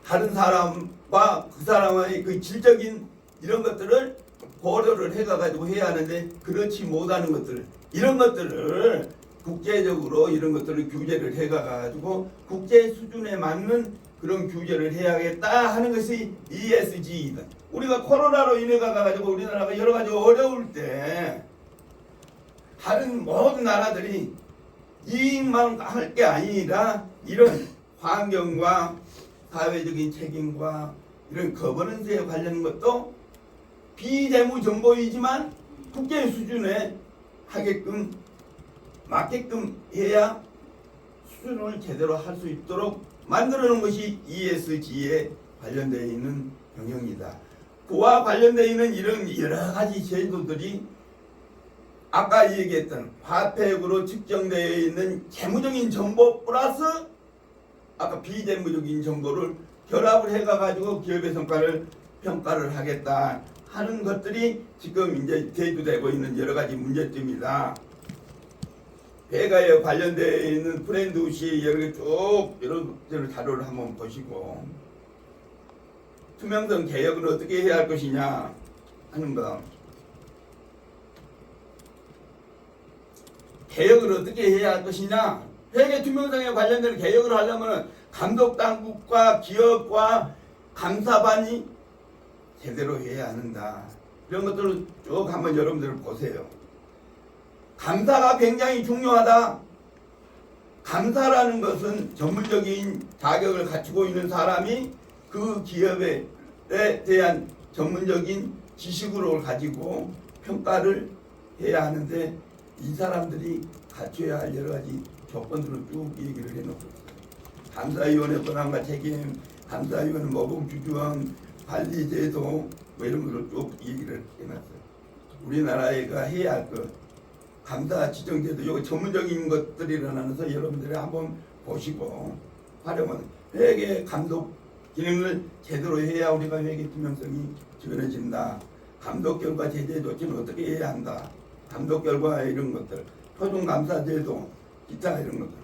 다른 사람과 그 사람의 그 질적인 이런 것들을 고려를 해가지고 해야 하는데 그렇지 못하는 것들 이런 것들을 국제적으로 이런 것들을 규제를 해가지고 국제 수준에 맞는 그런 규제를 해야겠다 하는 것이 ESG이다. 우리가 코로나로 인해 가지고 우리나라가 여러 가지 어려울 때 다른 모든 나라들이 이익만 할 게 아니라 이런 환경과 사회적인 책임과 이런 거버넌스에 관련된 것도 비재무 정보이지만 국제 수준에 하게끔 맞게끔 해야 수준을 제대로 할 수 있도록 만들어 놓은 것이 ESG에 관련되어 있는 경영이다. 그와 관련되어 있는 이런 여러 가지 제도들이 아까 얘기했던 화폐액으로 측정되어 있는 재무적인 정보 플러스 아까 비재무적인 정보를 결합을 해가지고 기업의 성과를 평가를 하겠다 하는 것들이 지금 이제 대두되고 있는 여러 가지 문제점이다. 배가에 관련되어 있는 브랜드우시 여러 쭉 여러 자료를 한번 보시고 투명성 개혁은 어떻게 해야 할 것이냐 하는 거. 개혁을 어떻게 해야 할 것이냐. 회계 투명성에 관련된 개혁을 하려면 감독 당국과 기업과 감사반이 제대로 해야 한다. 이런 것들을 쭉 한번 여러분들 보세요. 감사가 굉장히 중요하다. 감사라는 것은 전문적인 자격을 갖추고 있는 사람이 그 기업에 대한 전문적인 지식을 가지고 평가를 해야 하는데 이 사람들이 갖춰야 할 여러 가지 조건들을 쭉 얘기를 해놓고 있어요. 감사위원회 권한과 책임, 감사위원회 모범 규정, 관리제도 뭐 이런 것을 쭉 얘기를 해놨어요. 우리나라가 해야 할 것. 감사 지정제도 이거 전문적인 것들이라서 여러분들이 한번 보시고 활용은 회계 감독 기능을 제대로 해야 우리가 회계 투명성이 지원해진다. 감독 결과 제재 조치는 어떻게 해야 한다. 감독 결과 이런 것들, 표준 감사 제도, 기타 이런 것들.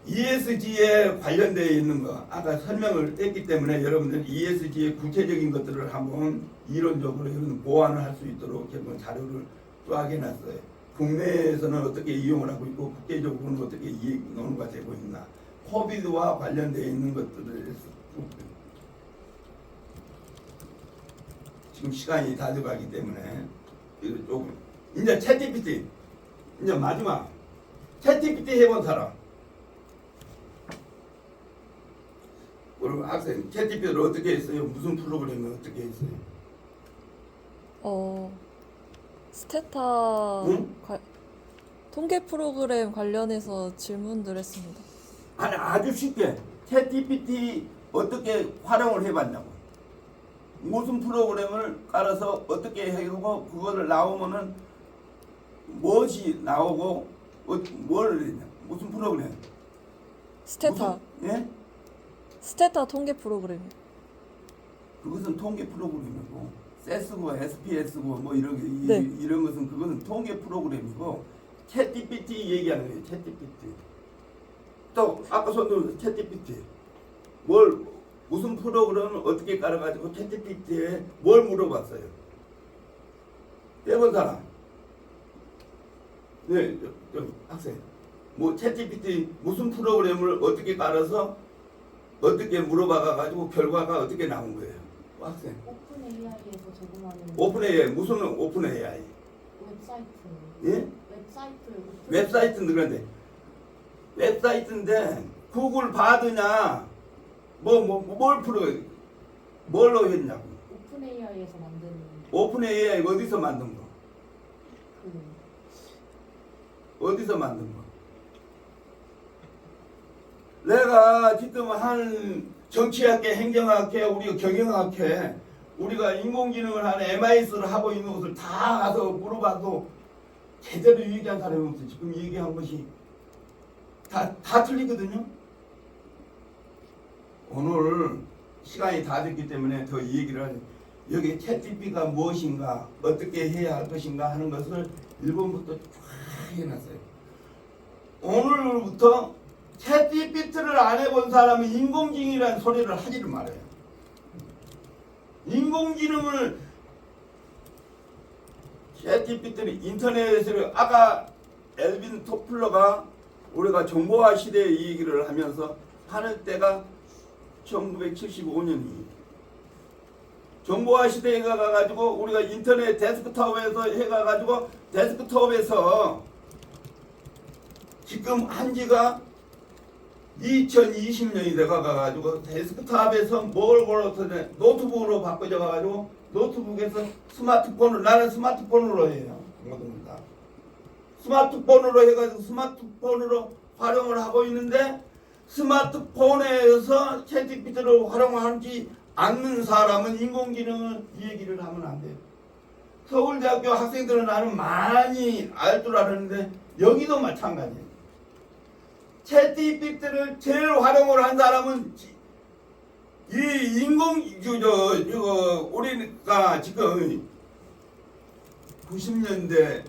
ESG에 관련되어 있는 거 아까 설명을 했기 때문에 여러분들 ESG의 구체적인 것들을 한번 이론적으로 보완을 할 수 있도록 자료를 쫙 해놨어요. 국내에서는 어떻게 이용을 하고 있고 국제적으로는 어떻게 이익 논의가 되고 있나. 코비드와 관련되어 있는 것들을 지금 시간이 다 돼가기 때문에 조금 이제 챗GPT 이제 마지막 챗GPT 해본 사람. 우리 학생 챗GPT를 어떻게 했어요? 무슨 프로그램을 어떻게 했어요? 스테타 응? 통계 프로그램 관련해서 질문들 했습니다. 아니 아주 쉽게 챗GPT 어떻게 활용을 해봤냐고. 무슨 프로그램을 깔아서 어떻게 하고 그거를 나오면은 무엇이 나오고 뭘 했냐? 무슨 프로그램? 스테타. 예? 스테타 통계 프로그램. 그것은 통계 프로그램이고 세스고 SPS고 뭐 이런 네. 이런 것은 그것은 통계 프로그램이고 챗GPT 얘기하는 거예요. 챗GPT. 또 아까 손들어서 챗GPT 무슨 프로그램을 어떻게 깔아가지고 챗GPT에 뭘 물어봤어요? 해본 사람? 네, 학생. 뭐 챗GPT 무슨 프로그램을 어떻게 깔아서 어떻게 물어봐가지고 결과가 어떻게 나온 거예요? 학생. 오픈 AI에서 제공하는 오픈 AI 무슨 오픈 AI? 웹사이트. 예? 웹사이트인데 그런데 웹사이트인데 구글 바드냐 뭘 뭘로 했냐고. 오픈 AI에서 만든 오픈 AI 어디서 만든 거? 그 어디서 만든 거? 내가 지금 한 정치학회, 행정학회, 우리가 경영학회, 우리가 인공지능을 하는 MIS를 하고 있는 것을 다 가서 물어봐도 제대로 얘기한 사람이 없어. 지금 얘기한 것이 다 틀리거든요. 오늘 시간이 다 됐기 때문에 더 얘기를 하죠. 여기 챗GPT가 무엇인가, 어떻게 해야 할 것인가 하는 것을 1번부터 쫙 해놨어요. 오늘부터 챗GPT를 안 해본 사람은 인공지능이라는 소리를 하지를 말아요. 인공지능을 챗GPT를 인터넷으로 아까 엘빈 토플러가 우리가 정보화 시대의 얘기를 하면서 하는 때가 1975년이에요. 정보화 시대에 가가지고 우리가 인터넷 데스크톱에서 해가가지고 데스크톱에서 지금 한지가 2020년이 돼가가지고 데스크탑에서 뭘 걸어서 노트북으로 바꿔져 가가지고 노트북에서 스마트폰을 나는 스마트폰으로 해요. 모든 다 스마트폰으로 해가지고 스마트폰으로 활용을 하고 있는데 스마트폰에서 챗GPT를 활용하지 않는 사람은 인공지능을 얘기를 하면 안 돼요. 서울대학교 학생들은 나는 많이 알 줄 알았는데 여기도 마찬가지예요. 챗GPT를 제일 활용을 한 사람은 이 우리가 지금 90년대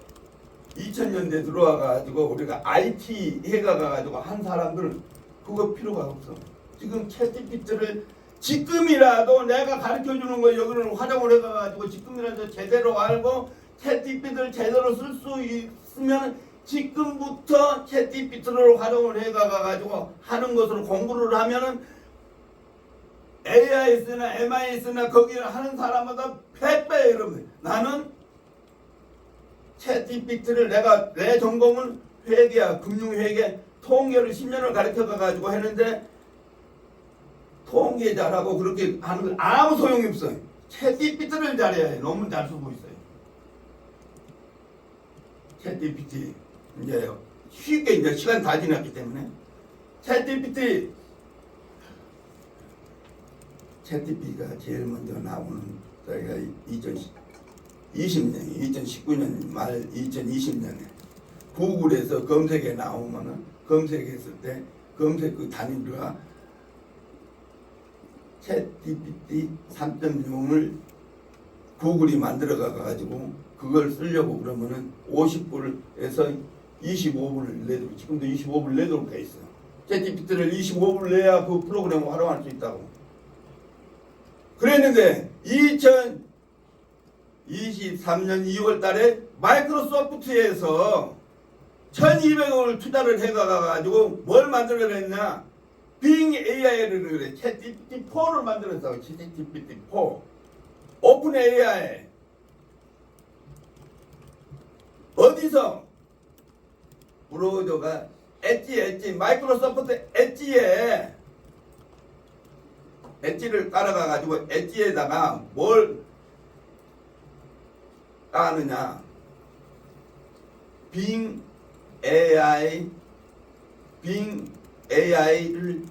2000년대 들어와가지고 우리가 IT 해가가지고 한 사람들은 그거 필요가 없어. 지금 챗GPT를 지금이라도 내가 가르쳐주는 거 여기를 활용을 해가지고 지금이라도 제대로 알고 챗GPT를 제대로 쓸 수 있으면 지금부터 챗GPT를 활용을 해가지고 하는 것으로 공부를 하면은 AIS나 MIS나 거기를 하는 사람마다 100배 여러분. 나는 챗GPT를 내가 내 전공은 회계야, 금융회계, 통계를 10년을 가르쳐가지고 했는데 통계 잘하고 그렇게 하는 건 아무 소용이 없어요. 챗GPT를 잘해야 해. 논문 잘 쓰고 있어요. 챗GPT 이제 쉽게 이제 시간 다 지났기 때문에 챗GPT가 제일 먼저 나오는 저희가 2019년 말 2020년에 구글에서 검색에 나오면은 검색했을 때 검색 그 단위가 챗GPT 3.0을 구글이 만들어가 가지고 그걸 쓰려고 그러면은 50불에서 25불을 내도록 지금도 25불 내도록 돼 있어. 챗GPT를 25불 내야 그 프로그램을 활용할 수 있다고. 그랬는데 2023년 2월 달에 마이크로소프트에서 1200억을 투자를 해가가지고 뭘 만들어냈냐? 빙 AI를 그래. 챗GPT4를 만들었어. 챗GPT4. 오픈 AI. 어디서? 브로저가 엣지 마이크로소프트 엣지를 깔아가지고 엣지에다가 뭘 까느냐? 빙 AI를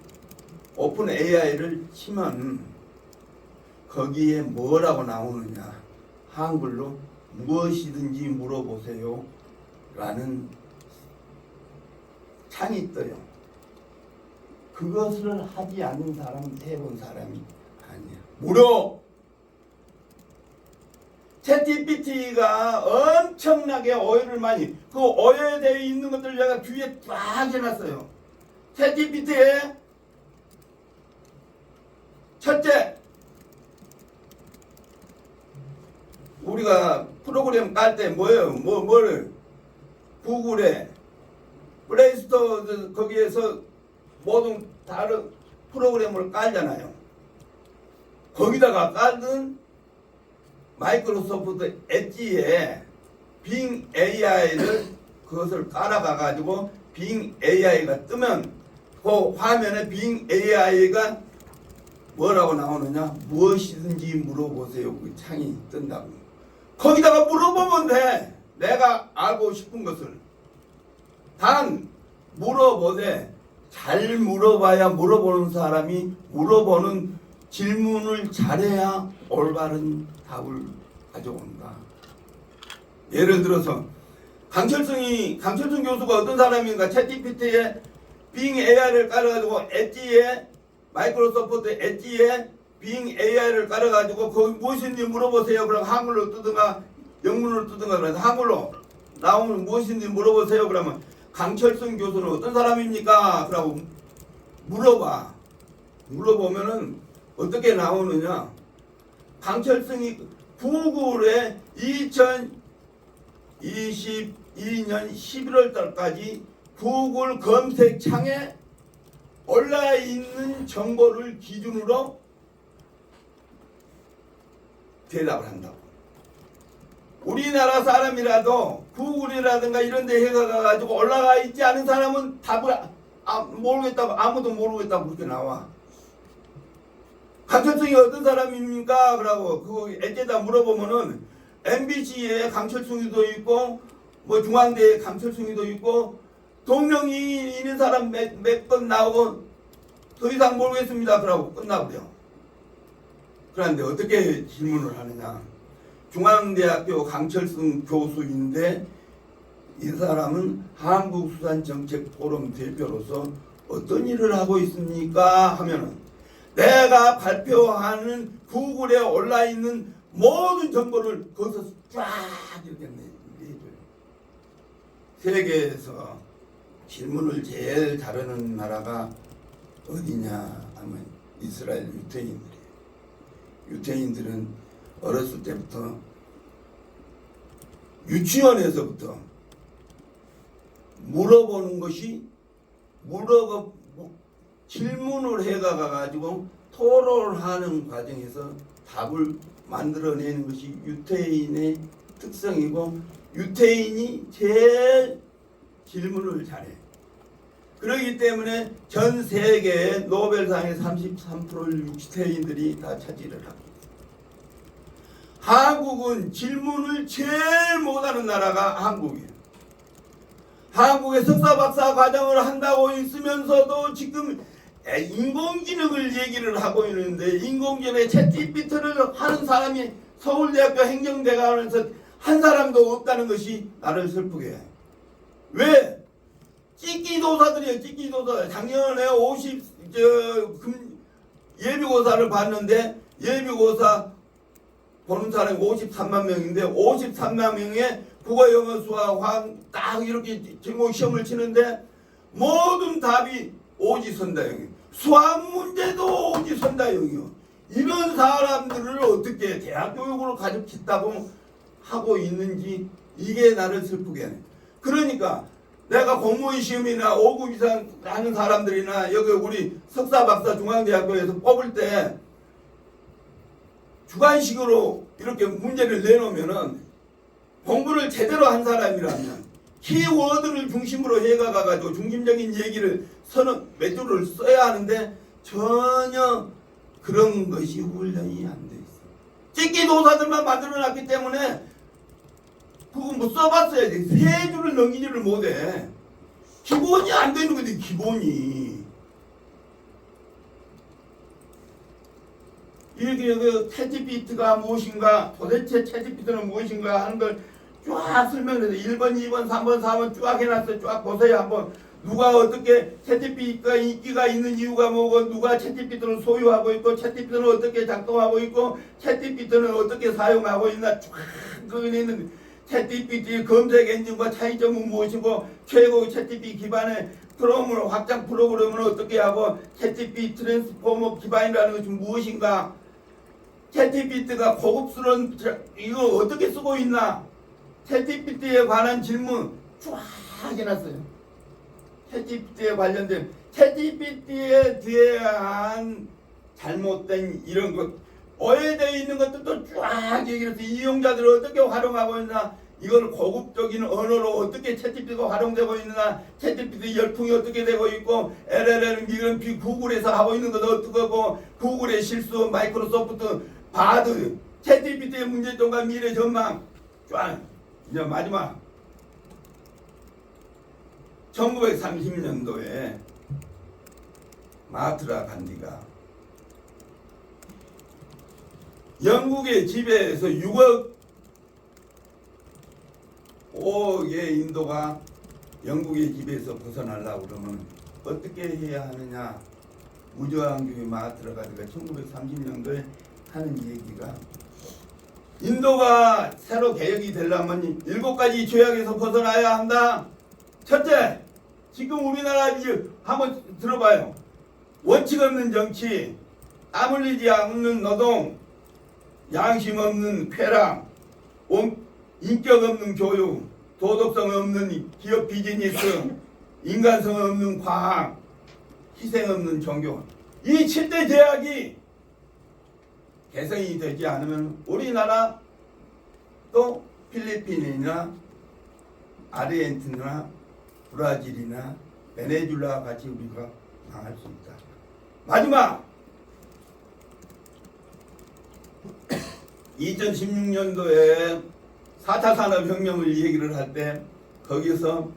오픈 AI를 치면 거기에 뭐라고 나오느냐? 한글로 무엇이든지 물어보세요 라는 창이 떠요. 그것을 하지 않는 사람은 해본 사람이 아니야. 무려 챗GPT가 엄청나게 오해를 많이 그 오해되어 있는 것들 제가 뒤에 쫙 해놨어요. 챗GPT의 첫째 우리가 프로그램 깔 때 뭐예요? 뭐를 구글에 플레이스토어 거기에서 모든 다른 프로그램을 깔잖아요. 거기다가 깔든 마이크로소프트 엣지에 빙 AI를 그것을 깔아가 가지고 빙 AI가 뜨면 그 화면에 빙 AI가 뭐라고 나오느냐? 무엇이든지 물어보세요. 그 창이 뜬다고. 거기다가 물어보면 돼. 내가 알고 싶은 것을. 단 물어보되 잘 물어봐야 물어보는 사람이 물어보는 질문을 잘해야 올바른 답을 가져온다. 예를 들어서 강철승 교수가 어떤 사람인가? 챗GPT에 빙 AI를 깔아가지고 엣지에 마이크로소프트 엣지에 빙 AI를 깔아가지고 거기 무엇인지 물어보세요. 그럼 한글로 뜨든가 영문으로 뜨든가 그래서 한글로 나오면 무엇인지 물어보세요. 그러면 강철승 교수는 어떤 사람입니까? 그러고 물어봐. 물어보면은 어떻게 나오느냐? 강철승이 구글에 2022년 11월 달까지 구글 검색창에 올라 있는 정보를 기준으로 대답을 한다고. 우리나라 사람이라도 구글이라든가 이런 데 해가지고 올라가 있지 않은 사람은 답을 모르겠다고, 아무도 모르겠다고 그렇게 나와. 강철승이 어떤 사람입니까? 그러고 그거 엣지에다 물어보면은 MBC에 강철승이도 있고 뭐 중앙대에 강철승이도 있고 동명이 있는 사람 몇 번 나오고 더 이상 모르겠습니다. 그러고 끝나버려. 그런데 어떻게 질문을 하느냐? 중앙대학교 강철승 교수인데 이 사람은 한국수산정책포럼 대표로서 어떤 일을 하고 있습니까? 하면은 내가 발표하는 구글에 올라 있는 모든 정보를 거기서 쫙 이렇게 내줘요. 세계에서 질문을 제일 잘하는 나라가 어디냐 하면 이스라엘 유태인들이에요. 유태인들은 어렸을 때부터 유치원에서부터 물어보는 것이 질문을 해가 가지고 토론하는 과정에서 답을 만들어내는 것이 유태인의 특성이고 유태인이 제일 질문을 잘해. 그렇기 때문에 전 세계의 노벨상의 33%를 유태인들이 다 차지를 합니다. 한국은 질문을 제일 못하는 나라가 한국이에요. 한국의 석사 박사 과정을 한다고 있으면서도 지금 인공지능을 얘기를 하고 있는데 인공지능의 챗GPT를 하는 사람이 서울대학교 행정대학원에서 한 사람도 없다는 것이 나를 슬프게 해. 왜? 찍기도사들이에요. 찍기도사. 작년에 예비고사를 봤는데 예비고사 보는 사람이 53만 명인데 53만 명에 국어, 영어, 수학, 화학 딱 이렇게 전공 시험을 치는데 모든 답이 오지선다형이에요. 수학 문제도 오지선다형이요. 이런 사람들을 어떻게 대학 교육으로 가르친다고 하고 있는지 이게 나를 슬프게 하네. 그러니까 내가 공무원 시험이나 5급 이상 하는 사람들이나 여기 우리 석사 박사 중앙대학교에서 뽑을 때 주관식으로 이렇게 문제를 내놓으면은 공부를 제대로 한 사람이라면 키워드를 중심으로 해가가지고 중심적인 얘기를 몇 줄을 써야 하는데 전혀 그런 것이 훈련이 안 돼 있어. 찍기도사들만 만들어놨기 때문에 그거 뭐 써봤어야지. 3줄을 넘기지를 못해. 기본이 안 되는 거지, 기본이. 이렇게 그 챗GPT가 무엇인가, 도대체 챗GPT는 무엇인가 하는 걸 쫙 설명해서 1번, 2번, 3번, 4번 쫙 해놨어요. 쫙 보세요. 한번 누가 어떻게 챗GPT가 인기가 있는 이유가 뭐고, 누가 챗GPT를 소유하고 있고, 챗GPT는 어떻게 작동하고 있고, 챗GPT는 어떻게 사용하고 있나 쫙 거기 있는 챗GPT의 검색 엔진과 차이점은 무엇이고, 최고 챗GPT 기반의 프로그램 확장 프로그램은 어떻게 하고, 챗GPT 트랜스포머 기반이라는 것이 무엇인가, 챗GPT가 고급스러운 이거 어떻게 쓰고 있나? 챗GPT에 관한 질문 쫙 해놨어요. 챗GPT에 관련된 챗GPT에 대한 잘못된 이런 것 오해되어 있는 것들도 쫙 얘기를 해서 이용자들을 어떻게 활용하고 있나, 이걸 고급적인 언어로 어떻게 챗GPT가 활용되고 있느냐, 챗GPT 열풍이 어떻게 되고 있고, LLM 이런 구글에서 하고 있는 것도 어떻게 하고, 구글의 실수, 마이크로소프트, 바드, 챗GPT의 문제점과 미래 전망 쫙. 이제 마지막 1930년도에 마하트마 간디가 영국의 지배에서 5억의 인도가 영국의 지배에서 벗어나려고 그러면 어떻게 해야 하느냐. 우주항공의 마하트마 간디가 1930년도에 하는 얘기가, 인도가 새로 개혁이 되려면 7가지 죄악에서 벗어나야 한다. 첫째, 지금 우리나라 한번 들어봐요. 원칙 없는 정치, 땀 흘리지 않는 노동, 양심 없는 쾌락, 인격 없는 교육, 도덕성 없는 기업 비즈니스, 인간성 없는 과학, 희생 없는 종교. 이 7대 제약이 개선이 되지 않으면 우리나라 또 필리핀이나 아르헨티나 브라질이나 베네수엘라 같이 우리가 망할 수 있다. 마지막 2016년도에 4차 산업혁명을 얘기를 할 때 거기서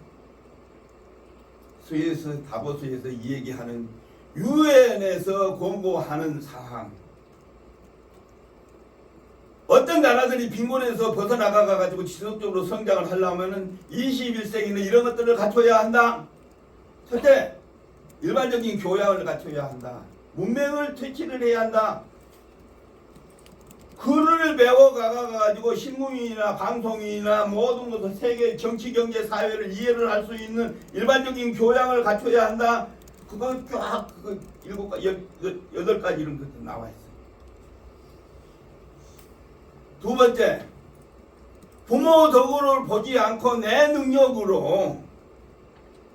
스위스 다보스에서 이 얘기하는 유엔에서 권고하는 사항, 어떤 나라들이 빈곤에서 벗어나가가지고 지속적으로 성장을 하려면 21세기는 이런 것들을 갖춰야 한다. 첫째, 일반적인 교양을 갖춰야 한다. 문명을 퇴치를 해야 한다. 글을 배워가가지고 신문이나 방송이나 모든 것을 세계 정치, 경제, 사회를 이해를 할 수 있는 일반적인 교양을 갖춰야 한다. 그거 쫙 8가지 이런 것도 나와 있어요. 두 번째, 부모 덕을 보지 않고 내 능력으로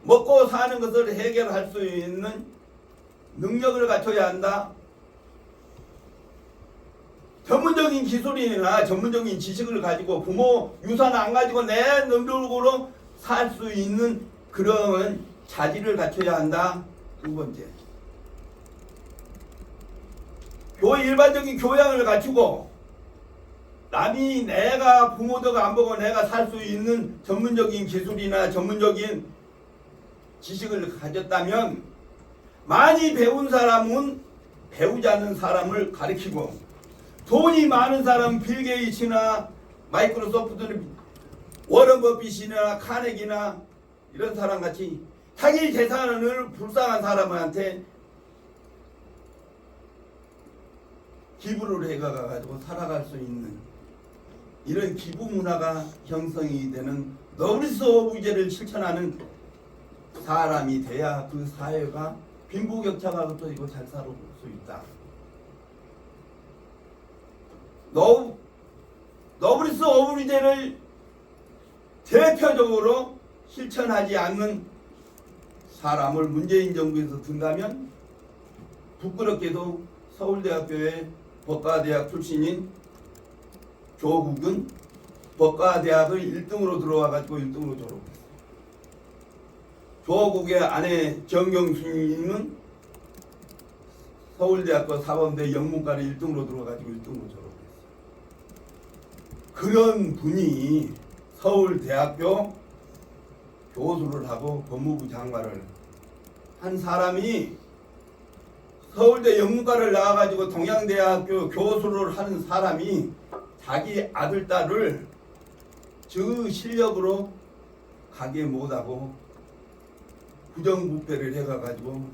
먹고 사는 것을 해결할 수 있는 능력을 갖춰야 한다. 전문적인 기술이나 전문적인 지식을 가지고 부모 유산 안 가지고 내 능력으로 살 수 있는 그런 자질을 갖춰야 한다. 두 번째, 일반적인 교양을 갖추고 남이 내가 부모도 안 보고 내가 살 수 있는 전문적인 기술이나 전문적인 지식을 가졌다면, 많이 배운 사람은 배우지 않는 사람을 가르치고, 돈이 많은 사람 빌 게이츠나 마이크로소프트는 워런 버핏이나 카네기나 이런 사람 같이 자기 재산을 불쌍한 사람한테 기부를 해가지고 살아갈 수 있는 이런 기부 문화가 형성이 되는 노블리스 오브 유제를 실천하는 사람이 돼야 그 사회가 빈부격차가 없어지고 잘 살아올 수 있다. 노블리스 오브 유제를 대표적으로 실천하지 않는 사람을 문재인 정부에서 든다면, 부끄럽게도 서울대학교의 법과대학 출신인 조국은 법과대학을 1등으로 들어와가지고 1등으로 졸업했어요. 조국의 아내 정경수님은 서울대학교 사범대 영문과를 1등으로 들어와가지고 1등으로 졸업했어요. 그런 분이 서울대학교 교수를 하고 법무부 장관을 한 사람이, 서울대 영문과를 나와가지고 동양대학교 교수를 하는 사람이 자기 아들, 딸을 저 실력으로 가게 못하고 부정부패를 해가지고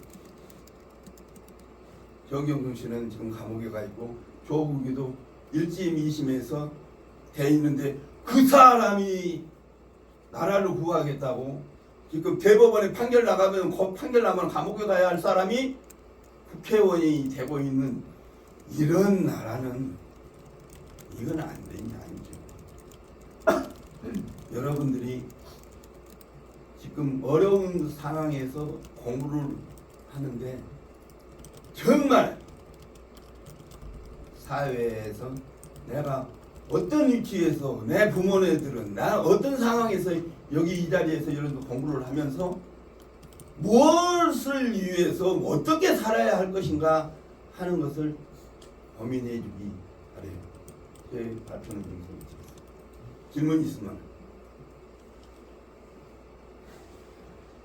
정경준 씨는 지금 감옥에 가 있고 조국이도 1심 2심에서 돼 있는데, 그 사람이 나라를 구하겠다고 지금 대법원에 판결 나가면 판결 나면 감옥에 가야 할 사람이 국회의원이 되고 있는 이런 나라는 이건 안 되냐 아니죠. 여러분들이 지금 어려운 상황에서 공부를 하는데 정말 사회에서 내가 어떤 위치에서 내 부모네들은 나 어떤 상황에서 여기 이 자리에서 이런 공부를 하면서 무엇을 위해서 어떻게 살아야 할 것인가 하는 것을 고민해 주기 바래요. 제 발표는 여기서 마치겠습니다. 질문 있으면